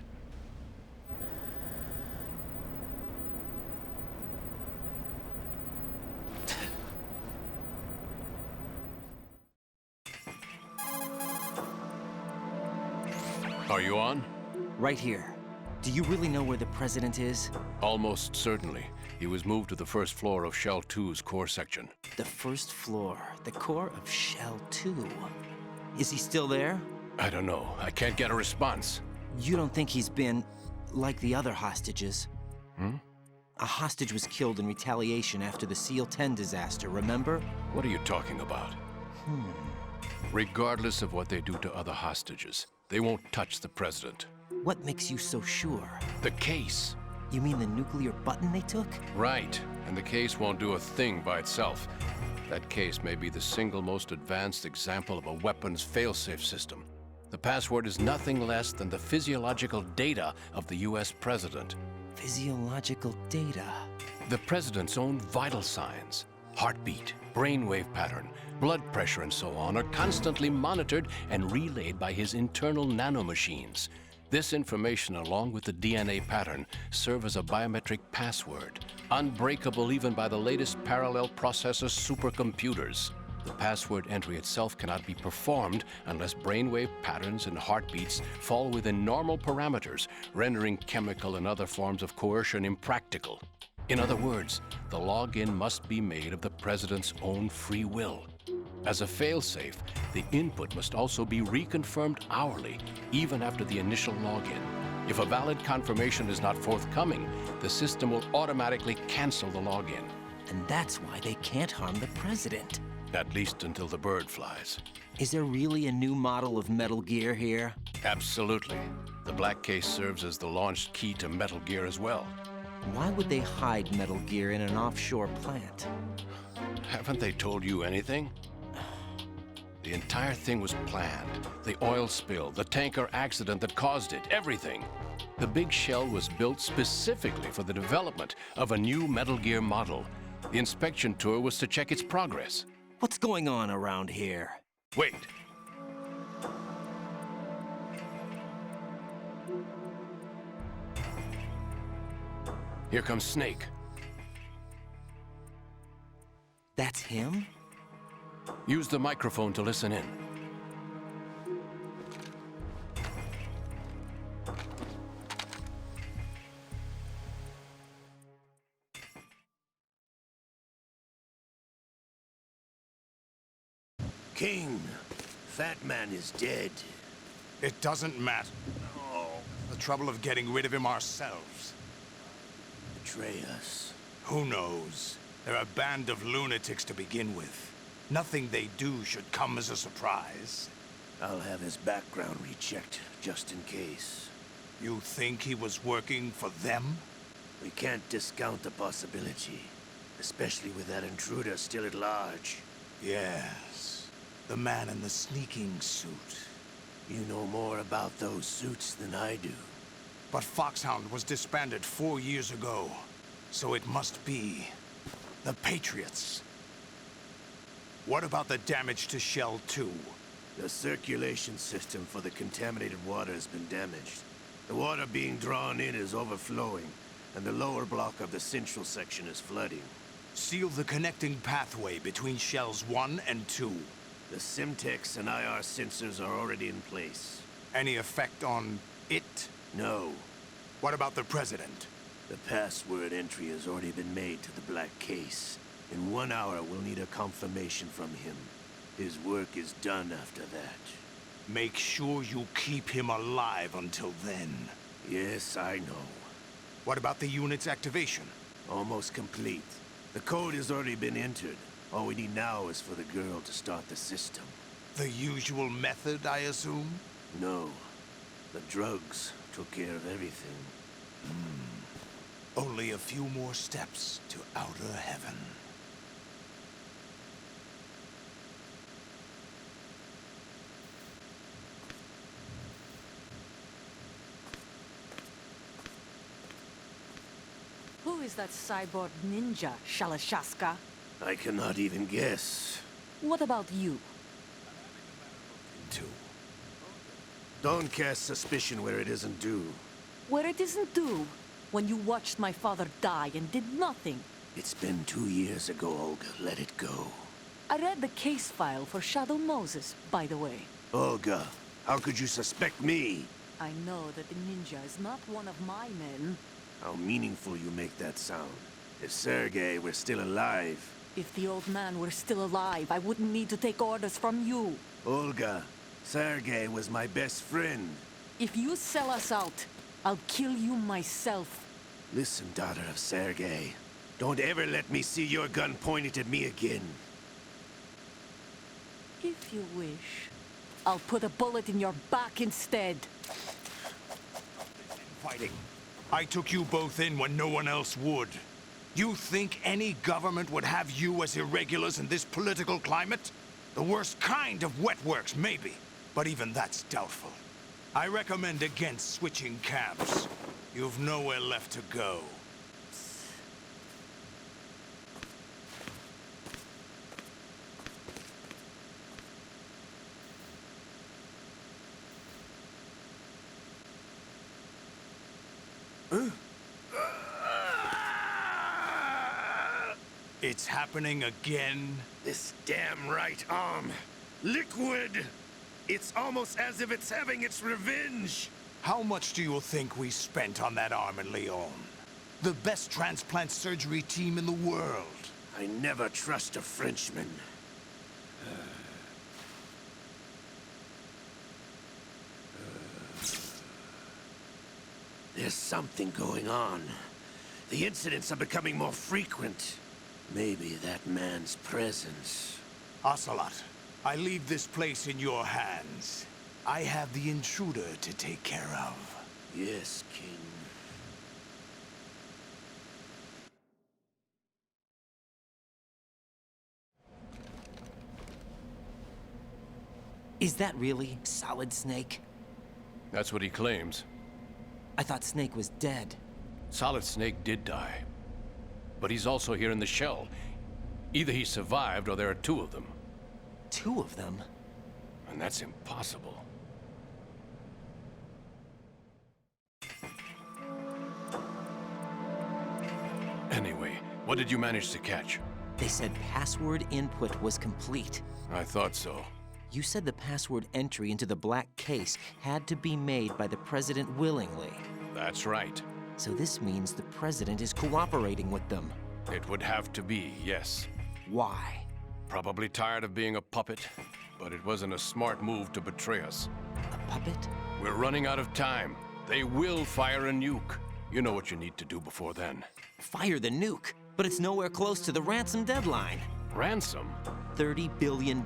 Are you on? Right here. Do you really know where the president is? Almost certainly. He was moved to the first floor of Shell 2's core section. The first floor, the core of Shell 2. Is he still there? I don't know. I can't get a response. You don't think he's been like the other hostages? A hostage was killed in retaliation after the SEAL 10 disaster, remember? What are you talking about? Regardless of what they do to other hostages, they won't touch the president. What makes you so sure? The case. You mean the nuclear button they took? Right, and the case won't do a thing by itself. That case may be the single most advanced example of a weapons failsafe system. The password is nothing less than the physiological data of the US president. Physiological data? The president's own vital signs, heartbeat, brainwave pattern, blood pressure and so on are constantly monitored and relayed by his internal nanomachines. This information, along with the DNA pattern, serve as a biometric password, unbreakable even by the latest parallel processor supercomputers. The password entry itself cannot be performed unless brainwave patterns and heartbeats fall within normal parameters, rendering chemical and other forms of coercion impractical. In other words, the login must be made of the president's own free will. As a failsafe, the input must also be reconfirmed hourly, even after the initial login. If a valid confirmation is not forthcoming, the system will automatically cancel the login. And that's why they can't harm the president. At least until the bird flies. Is there really a new model of Metal Gear here? Absolutely. The black case serves as the launch key to Metal Gear as well. Why would they hide Metal Gear in an offshore plant? Haven't they told you anything? The entire thing was planned. The oil spill, the tanker accident that caused it, everything. The big shell was built specifically for the development of a new Metal Gear model. The inspection tour was to check its progress. What's going on around here? Wait. Here comes Snake. That's him? Use the microphone to listen in. King, Fat Man is dead. It doesn't matter. Oh, the trouble of getting rid of him ourselves. Betray us. Who knows? They're a band of lunatics to begin with. Nothing they do should come as a surprise. I'll have his background rechecked, just in case. You think he was working for them? We can't discount the possibility, especially with that intruder still at large. Yes, the man in the sneaking suit. You know more about those suits than I do. But Foxhound was disbanded 4 years ago, so it must be the Patriots. What about the damage to Shell 2? The circulation system for the contaminated water has been damaged. The water being drawn in is overflowing, and the lower block of the central section is flooding. Seal the connecting pathway between Shells 1 and 2. The Simtex and IR sensors are already in place. Any effect on it? No. What about the president? The password entry has already been made to the black case. In 1 hour, we'll need a confirmation from him. His work is done after that. Make sure you keep him alive until then. Yes, I know. What about the unit's activation? Almost complete. The code has already been entered. All we need now is for the girl to start the system. The usual method, I assume? No. The drugs took care of everything. Only a few more steps to outer heaven. Who is that cyborg ninja, Shalashaska? I cannot even guess. What about you? Don't cast suspicion where it isn't due. Where it isn't due? When you watched my father die and did nothing. It's been 2 years ago, Olga. Let it go. I read the case file for Shadow Moses, by the way. Olga, how could you suspect me? I know that the ninja is not one of my men. How meaningful you make that sound. If Sergei were still alive... If the old man were still alive, I wouldn't need to take orders from you. Olga, Sergei was my best friend. If you sell us out, I'll kill you myself. Listen, daughter of Sergei. Don't ever let me see your gun pointed at me again. If you wish, I'll put a bullet in your back instead. Fighting. I took you both in when no one else would. You think any government would have you as irregulars in this political climate? The worst kind of wet works, maybe. But even that's doubtful. I recommend against switching camps. You've nowhere left to go. It's happening again? This damn right arm. Liquid! It's almost as if it's having its revenge! How much do you think we spent on that arm in Lyon? The best transplant surgery team in the world. I never trust a Frenchman. There's something going on. The incidents are becoming more frequent. Maybe that man's presence. Ocelot, I leave this place in your hands. I have the intruder to take care of. Yes, King. Is that really Solid Snake? That's what he claims. I thought Snake was dead. Solid Snake did die. But he's also here in the shell. Either he survived or there are two of them. Two of them? And that's impossible. Anyway, what did you manage to catch? They said password input was complete. I thought so. You said the password entry into the black case had to be made by the president willingly. That's right. So this means the president is cooperating with them. It would have to be, yes. Why? Probably tired of being a puppet, but it wasn't a smart move to betray us. A puppet? We're running out of time. They will fire a nuke. You know what you need to do before then. Fire the nuke? But it's nowhere close to the ransom deadline. Ransom? $30 billion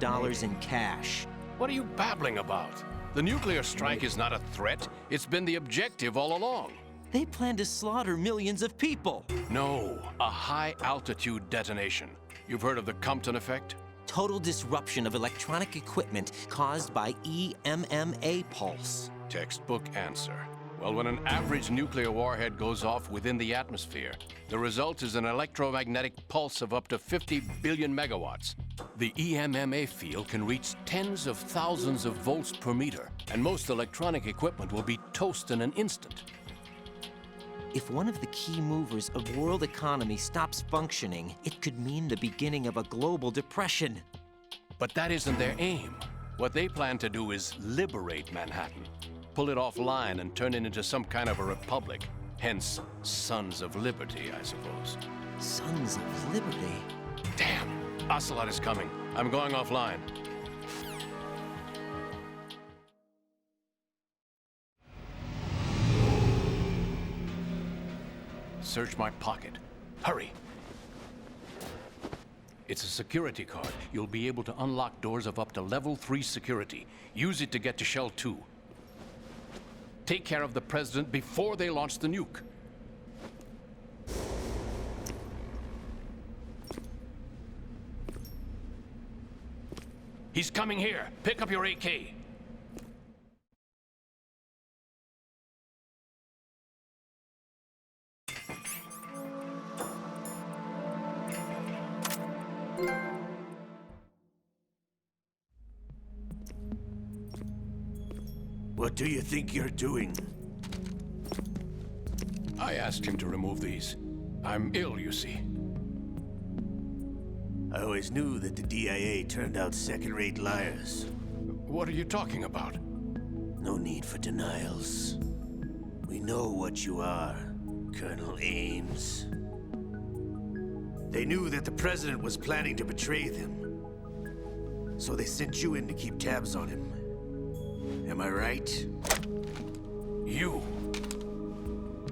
in cash. What are you babbling about? The nuclear strike is not a threat. It's been the objective all along. They plan to slaughter millions of people. No, a high-altitude detonation. You've heard of the Compton effect? Total disruption of electronic equipment caused by EMMA pulse. Textbook answer. Well, when an average nuclear warhead goes off within the atmosphere, the result is an electromagnetic pulse of up to 50 billion megawatts. The EMMA field can reach tens of thousands of volts per meter, and most electronic equipment will be toast in an instant. If one of the key movers of world economy stops functioning, it could mean the beginning of a global depression. But that isn't their aim. What they plan to do is liberate Manhattan. Pull it offline and turn it into some kind of a republic. Hence, Sons of Liberty, I suppose. Sons of Liberty? Damn! Ocelot is coming. I'm going offline. Search my pocket. Hurry! It's a security card. You'll be able to unlock doors of up to level 3 security. Use it to get to Shell 2. Take care of the President before they launch the nuke. He's coming here. Pick up your AK. What do you think you're doing? I asked him to remove these. I'm ill, you see. I always knew that the DIA turned out second-rate liars. What are you talking about? No need for denials. We know what you are, Colonel Ames. They knew that the President was planning to betray them. So they sent you in to keep tabs on him. Am I right? You!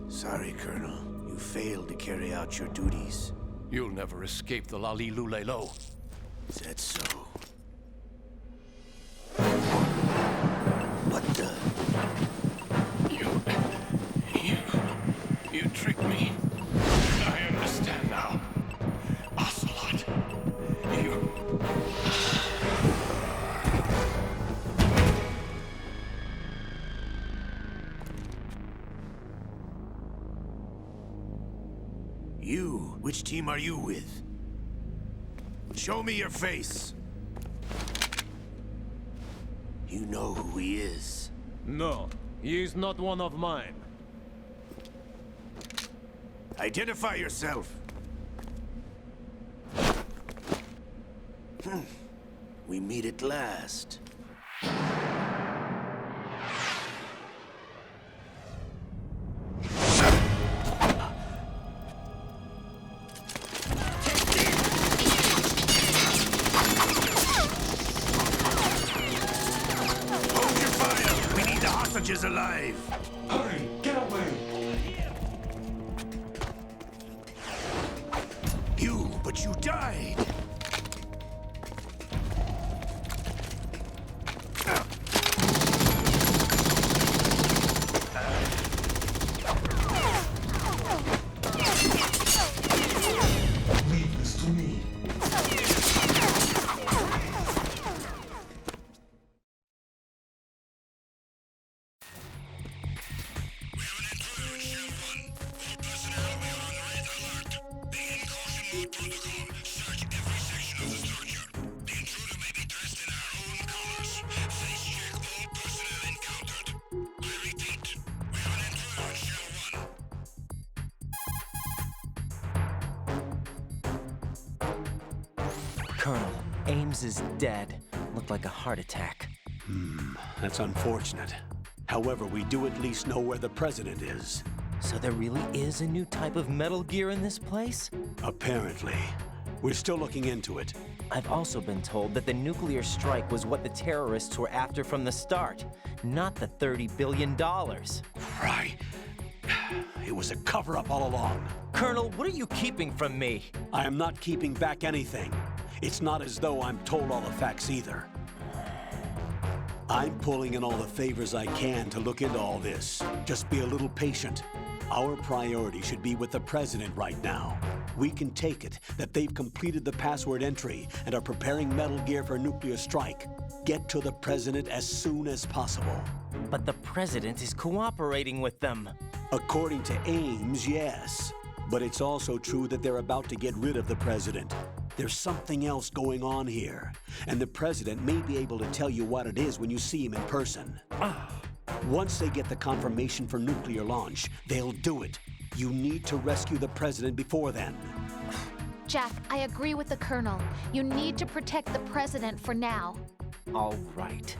Sorry, Colonel. You failed to carry out your duties. You'll never escape the Lali-Lulelo. Is that so? What the? You tricked me. I understand now. Ocelot, You, which team are you with? Show me your face. You know who he is. No, he is not one of mine. Identify yourself. We meet at last. Is alive. Hurry, get away. But you died. Leave this to me. Colonel, Ames is dead. Looked like a heart attack. That's unfortunate. However, we do at least know where the President is. So there really is a new type of Metal Gear in this place? Apparently. We're still looking into it. I've also been told that the nuclear strike was what the terrorists were after from the start, not the $30 billion. Right. It was a cover-up all along. Colonel, what are you keeping from me? I am not keeping back anything. It's not as though I'm told all the facts either. I'm pulling in all the favors I can to look into all this. Just be a little patient. Our priority should be with the President right now. We can take it that they've completed the password entry and are preparing Metal Gear for nuclear strike. Get to the President as soon as possible. But the President is cooperating with them. According to Ames, yes. But it's also true that they're about to get rid of the President. There's something else going on here, and the President may be able to tell you what it is when you see him in person. Once they get the confirmation for nuclear launch, they'll do it. You need to rescue the President before then. Jack, I agree with the Colonel. You need to protect the President for now. All right.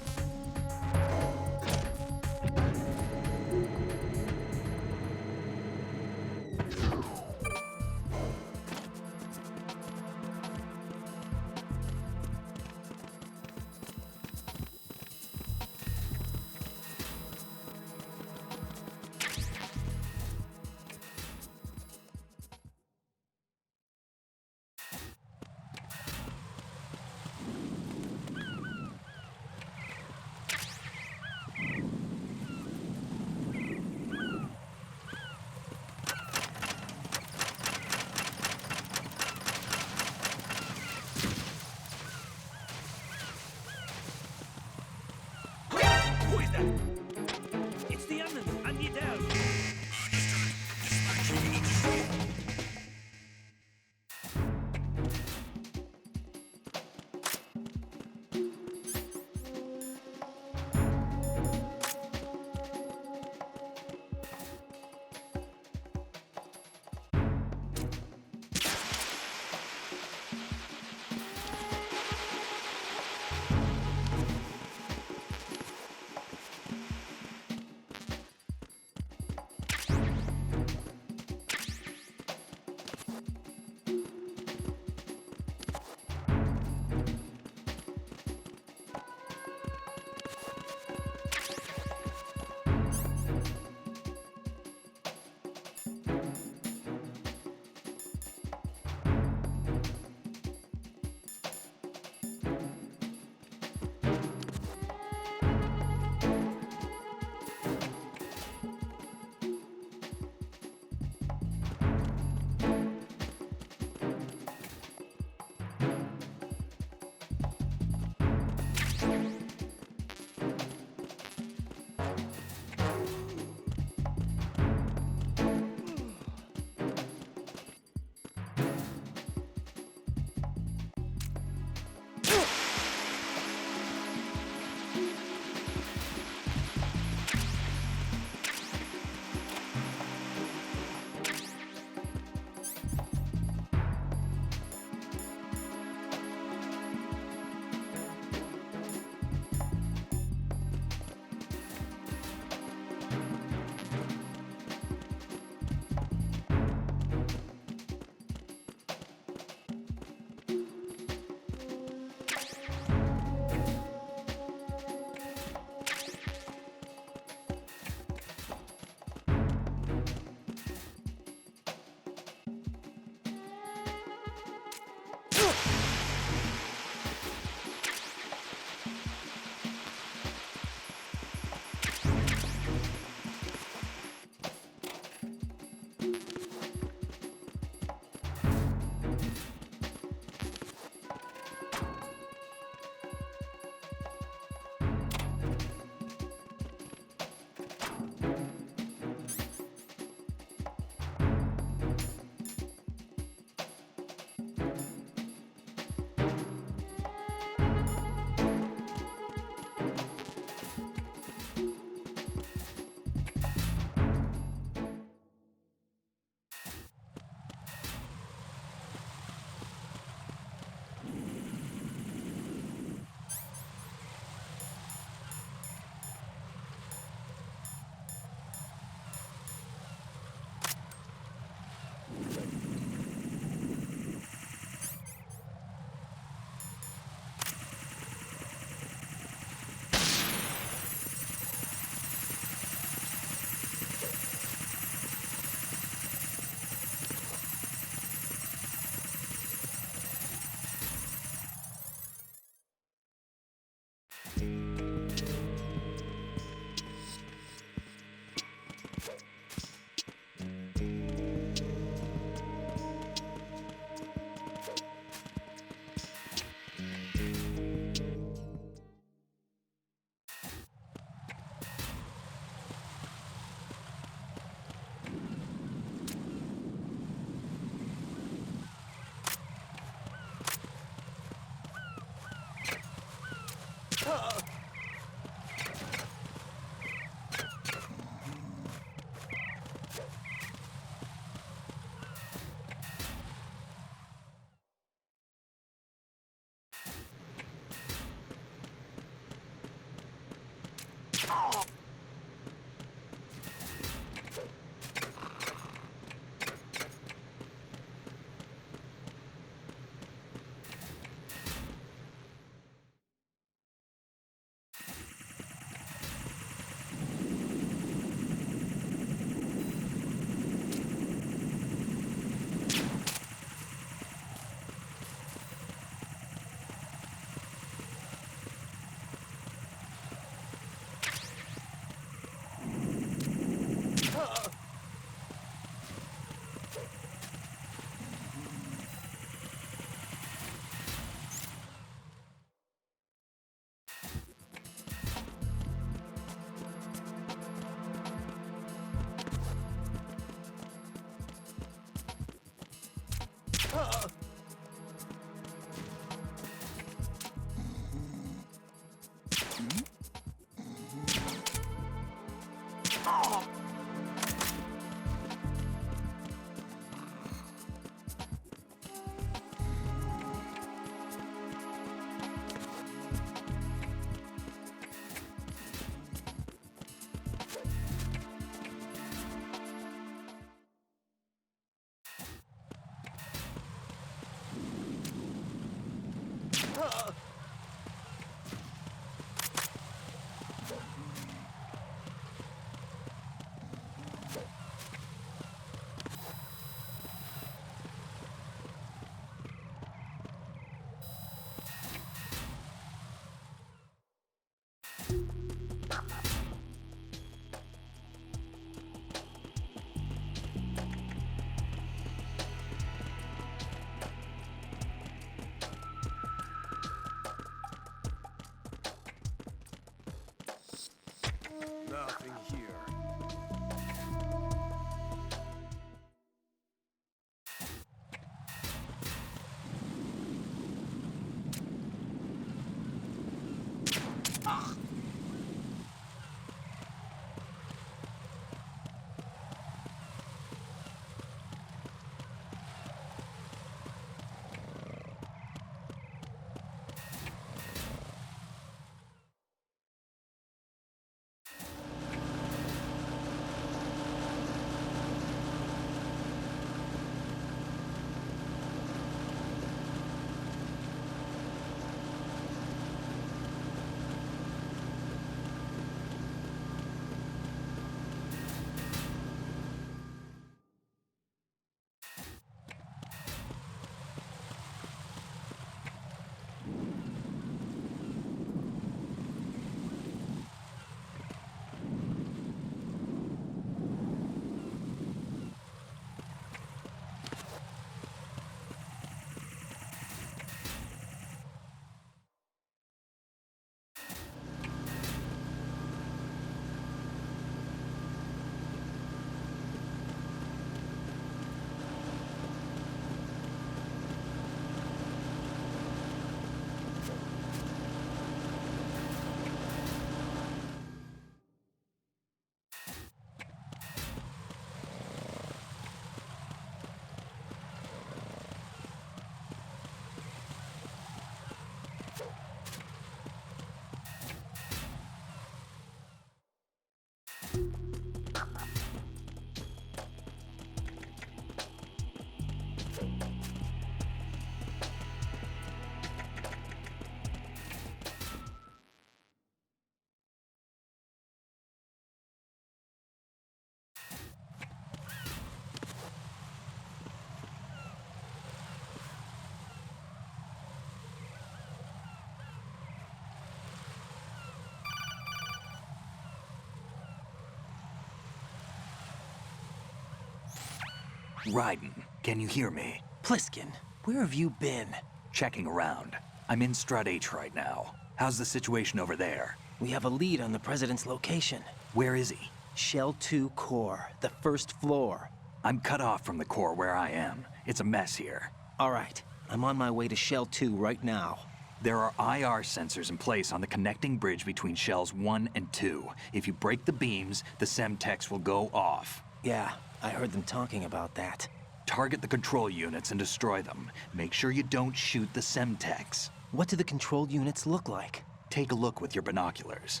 Raiden, can you hear me? Pliskin, where have you been? Checking around. I'm in Strut H right now. How's the situation over there? We have a lead on the President's location. Where is he? Shell 2 core, the first floor. I'm cut off from the core where I am. It's a mess here. All right, I'm on my way to Shell 2 right now. There are IR sensors in place on the connecting bridge between Shells 1 and 2. If you break the beams, the Semtex will go off. Yeah, I heard them talking about that. Target the control units and destroy them. Make sure you don't shoot the Semtex. What do the control units look like? Take a look with your binoculars.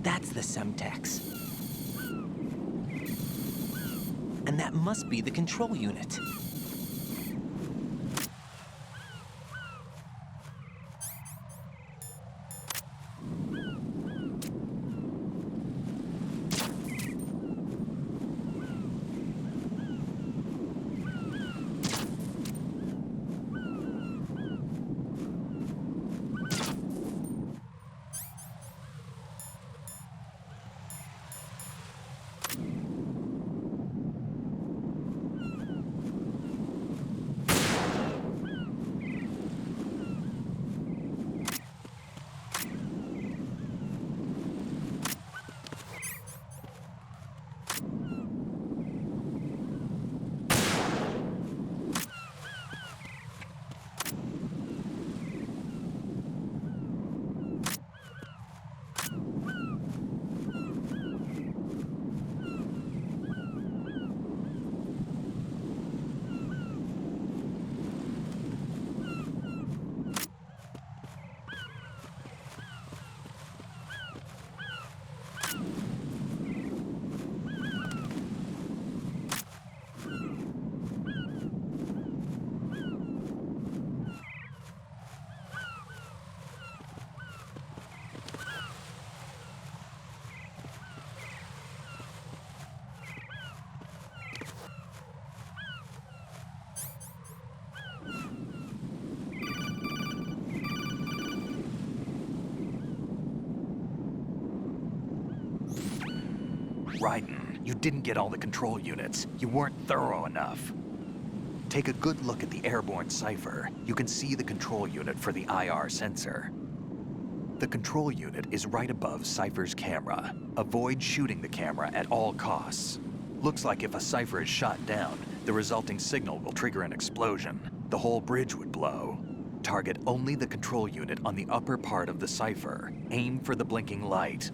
That's the Semtex. And that must be the control unit. Raiden, you didn't get all the control units. You weren't thorough enough. Take a good look at the airborne cipher. You can see the control unit for the IR sensor. The control unit is right above Cypher's camera. Avoid shooting the camera at all costs. Looks like if a cipher is shot down, the resulting signal will trigger an explosion. The whole bridge would blow. Target only the control unit on the upper part of the cipher. Aim for the blinking light.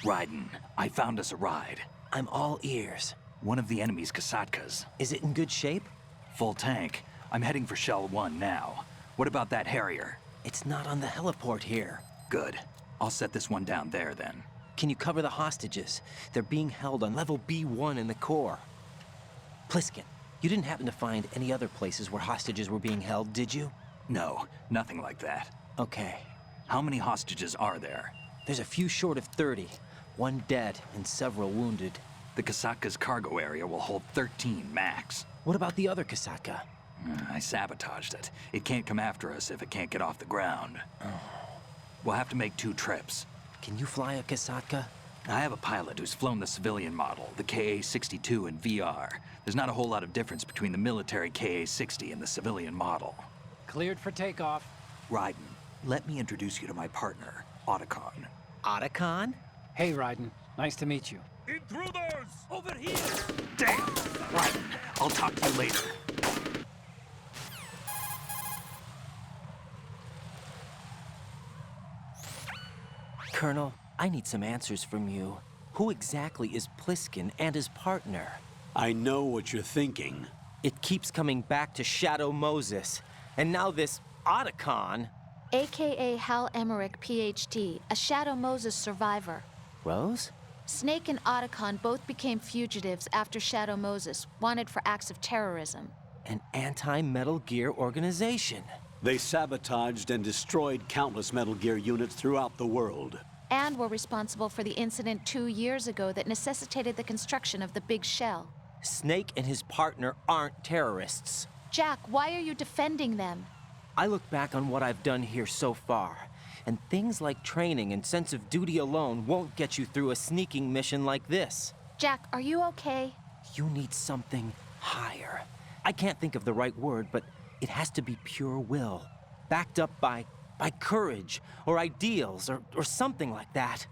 Raiden, I found us a ride. I'm all ears. One of the enemy's Kasatkas. Is it in good shape? Full tank. I'm heading for Shell 1 now. What about that Harrier? It's not on the heliport here. Good. I'll set this one down there then. Can you cover the hostages? They're being held on level B1 in the core. Pliskin, you didn't happen to find any other places where hostages were being held, did you? No, nothing like that. Okay. How many hostages are there? There's a few short of 30. One dead and several wounded. The Kasatka's cargo area will hold 13 max. What about the other Kasatka? I sabotaged it. It can't come after us if it can't get off the ground. We'll have to make 2 trips. Can you fly a Kasatka? I have a pilot who's flown the civilian model, the KA-62 in VR. There's not a whole lot of difference between the military KA-60 and the civilian model. Cleared for takeoff. Raiden, let me introduce you to my partner, Otacon. Otacon? Hey, Raiden. Nice to meet you. Intruders! Over here! Damn! Raiden, I'll talk to you later. Colonel, I need some answers from you. Who exactly is Pliskin and his partner? I know what you're thinking. It keeps coming back to Shadow Moses. And now this Otacon. AKA Hal Emmerich, PhD, a Shadow Moses survivor. Rose? Snake and Otacon both became fugitives after Shadow Moses, wanted for acts of terrorism. An anti-Metal Gear organization. They sabotaged and destroyed countless Metal Gear units throughout the world. And were responsible for the incident 2 years ago that necessitated the construction of the Big Shell. Snake and his partner aren't terrorists. Jack, why are you defending them? I look back on what I've done here so far, and things like training and sense of duty alone won't get you through a sneaking mission like this. Jack, are you okay? You need something higher. I can't think of the right word, but it has to be pure will, backed up by courage, or ideals, or something like that.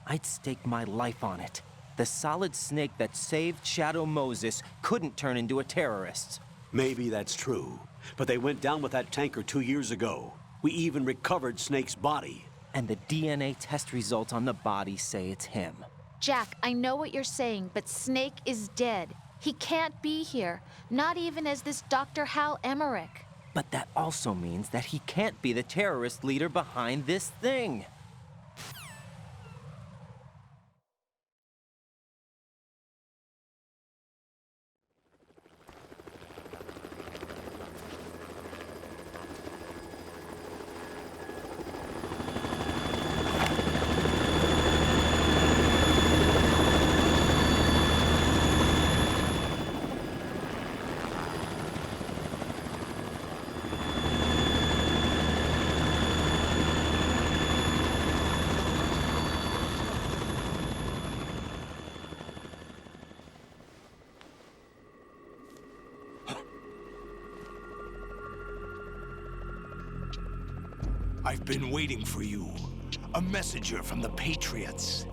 I'd stake my life on it. The solid Snake that saved Shadow Moses couldn't turn into a terrorist. Maybe that's true, but they went down with that tanker 2 years ago. We even recovered Snake's body. And the DNA test results on the body say it's him. Jack, I know what you're saying, but Snake is dead. He can't be here, not even as this Dr. Hal Emmerich. But that also means that he can't be the terrorist leader behind this thing. I've been waiting for you. A messenger from the Patriots.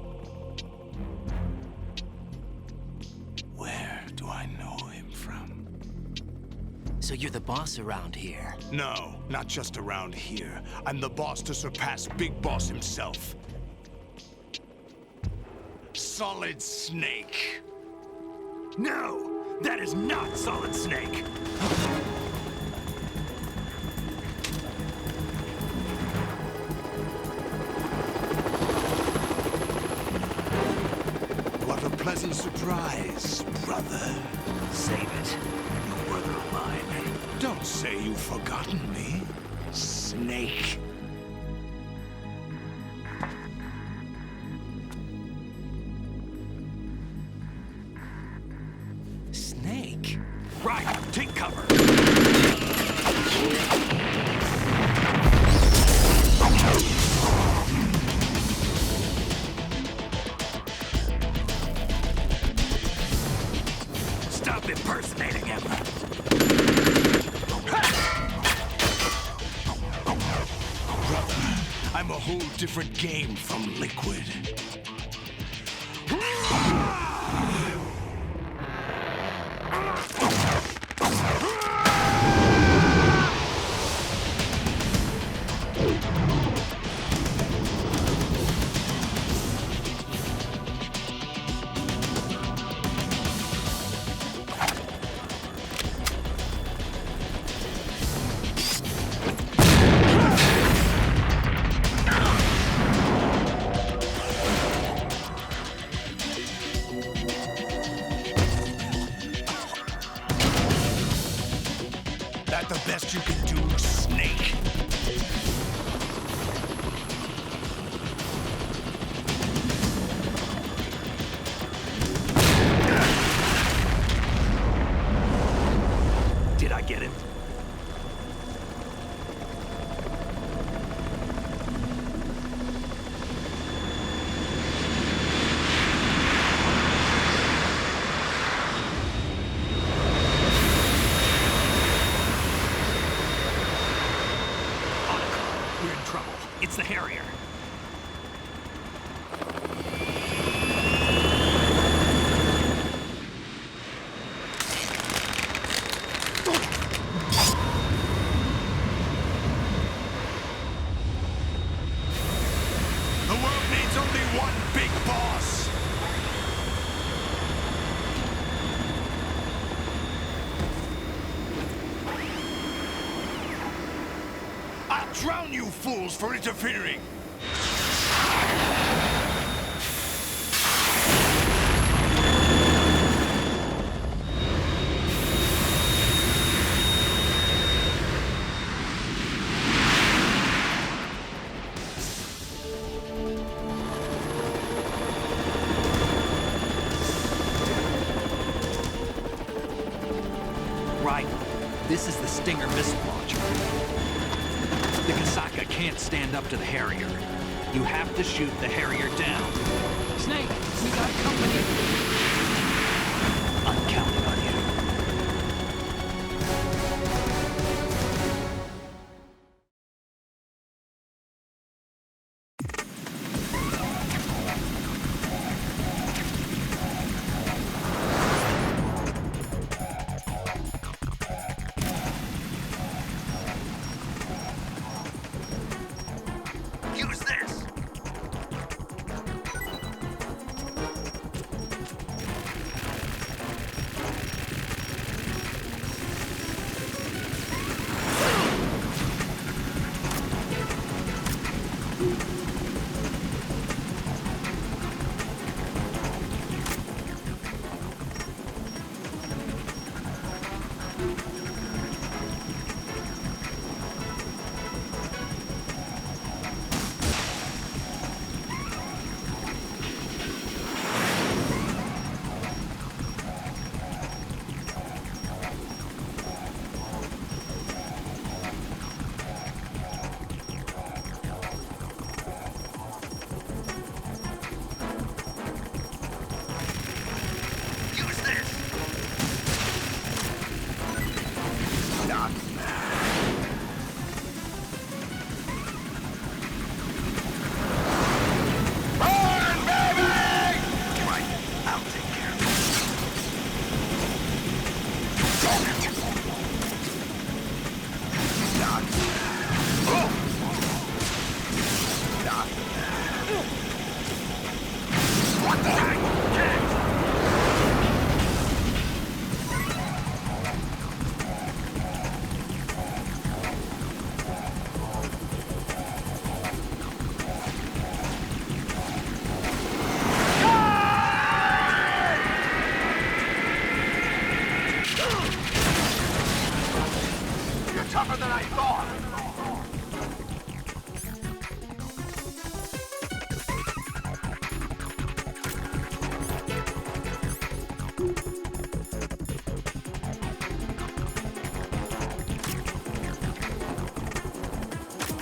Where do I know him from? So you're the boss around here? No, not just around here. I'm the boss to surpass Big Boss himself. Solid Snake. No! That is not Solid Snake! brother. Save it. Your brother of mine. Don't say you've forgotten me, Snake. Snake? Right, take cover. Stop impersonating him. Brother, I'm a whole different game from Liquid. That the best you can do, Snake? Did I get him? We're in trouble. It's the Harrier. The world needs only one big boss. I'll drown you fools for interfering. Right. This is the Stinger missile launcher. The Kasaka can't stand up to the Harrier. You have to shoot the Harrier down. Snake, we got company. I'm counting on you. Use this! tougher than I thought.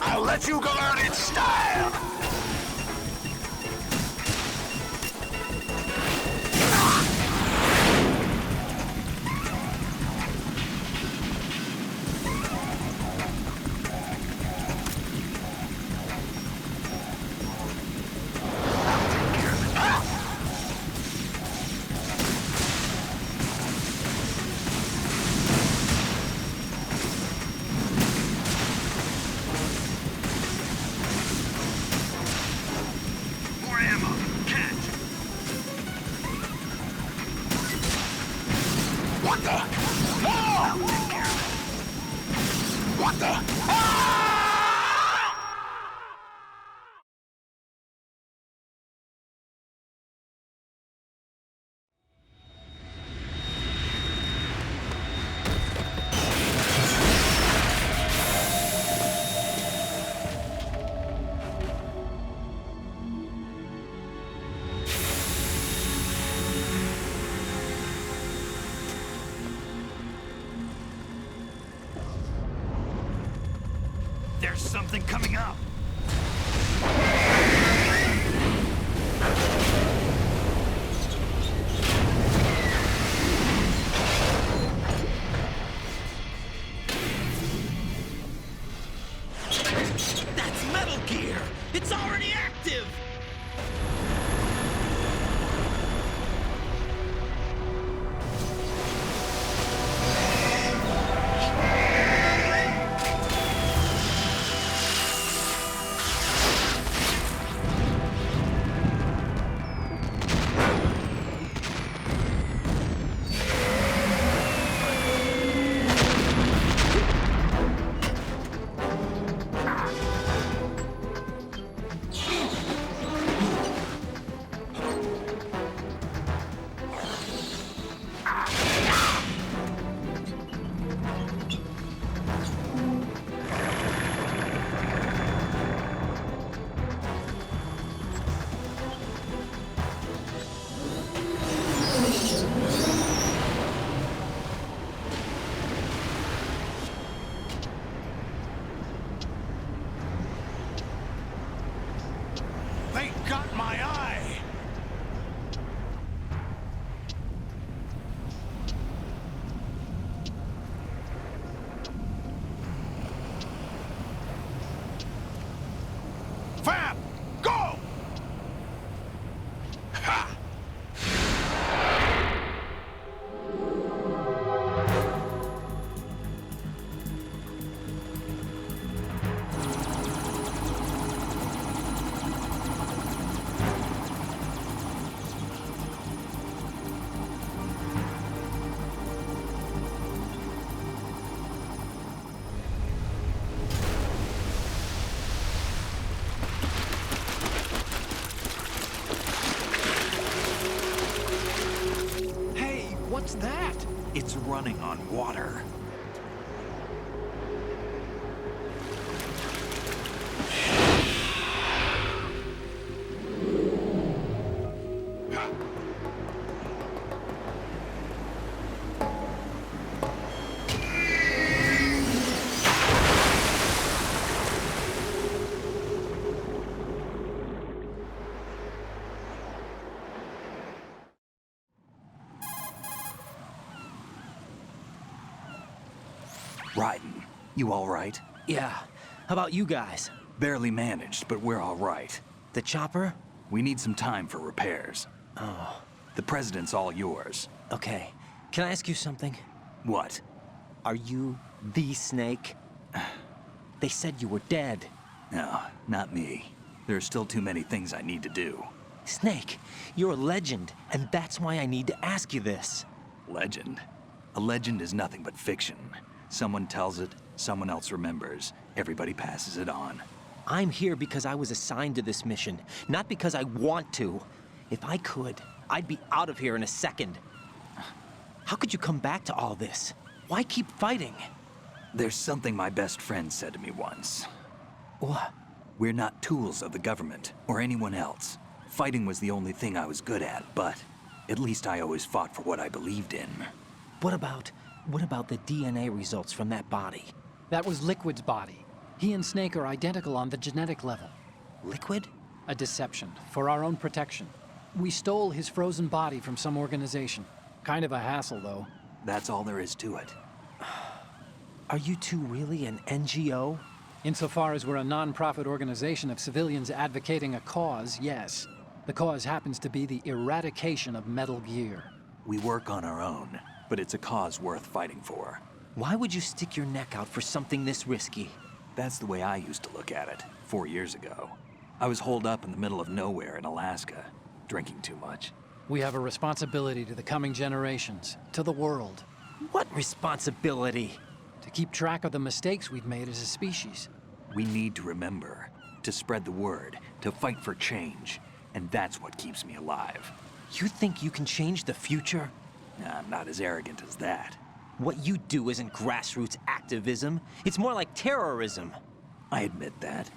I'll let you go out in style! There's something coming up. That's Metal Gear! It's already active! They got my eye! Fab! Go! Ha! What's that? It's running on water. Raiden, you all right? Yeah. How about you guys? Barely managed, but we're all right. The chopper? We need some time for repairs. Oh. The president's all yours. Okay. Can I ask you something? What? Are you the Snake? They said you were dead. No, not me. There are still too many things I need to do. Snake, you're a legend, and that's why I need to ask you this. Legend? A legend is nothing but fiction. Someone tells it, someone else remembers. Everybody passes it on. I'm here because I was assigned to this mission, not because I want to. If I could, I'd be out of here in a second. How could you come back to all this? Why keep fighting? There's something my best friend said to me once. What? We're not tools of the government or anyone else. Fighting was the only thing I was good at, but at least I always fought for what I believed in. What about the DNA results from that body? That was Liquid's body. He and Snake are identical on the genetic level. Liquid? A deception, for our own protection. We stole his frozen body from some organization. Kind of a hassle, though. That's all there is to it. Are you two really an NGO? Insofar as we're a non-profit organization of civilians advocating a cause, yes. The cause happens to be the eradication of Metal Gear. We work on our own, but it's a cause worth fighting for. Why would you stick your neck out for something this risky? That's the way I used to look at it, 4 years ago. I was holed up in the middle of nowhere in Alaska, drinking too much. We have a responsibility to the coming generations, to the world. What responsibility? To keep track of the mistakes we've made as a species. We need to remember, to spread the word, to fight for change. And that's what keeps me alive. You think you can change the future? I'm not as arrogant as that. What you do isn't grassroots activism. It's more like terrorism. I admit that.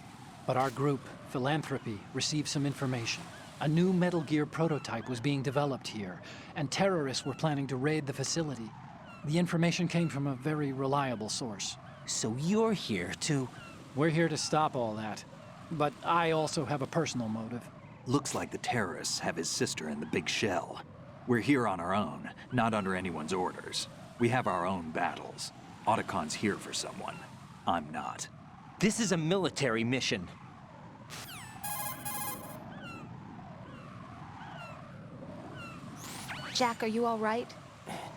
But our group, Philanthropy, received some information. A new Metal Gear prototype was being developed here, and terrorists were planning to raid the facility. The information came from a very reliable source. So you're here to... We're here to stop all that. But I also have a personal motive. Looks like the terrorists have his sister in the big shell. We're here on our own, not under anyone's orders. We have our own battles. Otacon's here for someone. I'm not. This is a military mission. Jack, are you all right?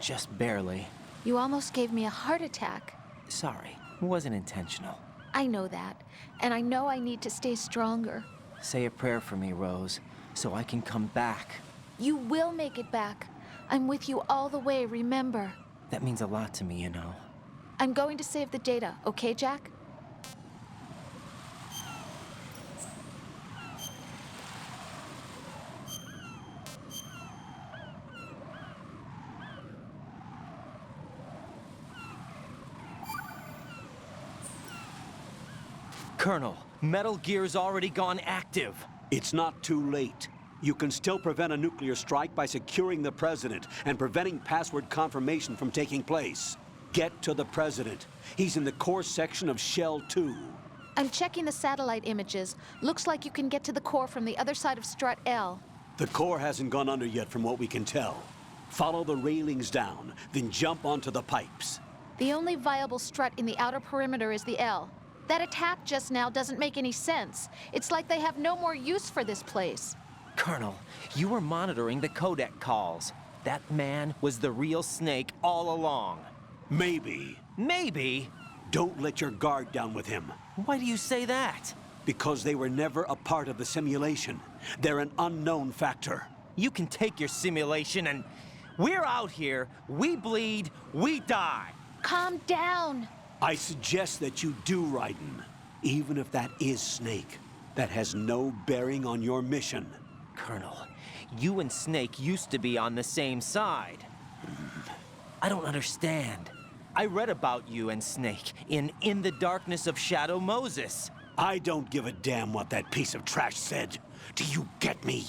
Just barely. You almost gave me a heart attack. Sorry, it wasn't intentional. I know that, and I know I need to stay stronger. Say a prayer for me, Rose, so I can come back. You will make it back. I'm with you all the way, remember. That means a lot to me, you know. I'm going to save the data, okay, Jack? Colonel, Metal Gear's already gone active. It's not too late. You can still prevent a nuclear strike by securing the President and preventing password confirmation from taking place. Get to the President. He's in the core section of Shell 2. I'm checking the satellite images. Looks like you can get to the core from the other side of Strut L. The core hasn't gone under yet from what we can tell. Follow the railings down, then jump onto the pipes. The only viable strut in the outer perimeter is the L. That attack just now doesn't make any sense. It's like they have no more use for this place. Colonel, you were monitoring the codec calls. That man was the real Snake all along. Maybe. Maybe? Don't let your guard down with him. Why do you say that? Because they were never a part of the simulation. They're an unknown factor. You can take your simulation and... We're out here, we bleed, we die. Calm down. I suggest that you do, Raiden. Even if that is Snake. That has no bearing on your mission. Colonel, you and Snake used to be on the same side. I don't understand. I read about you and Snake in the Darkness of Shadow Moses. I don't give a damn what that piece of trash said. Do you get me?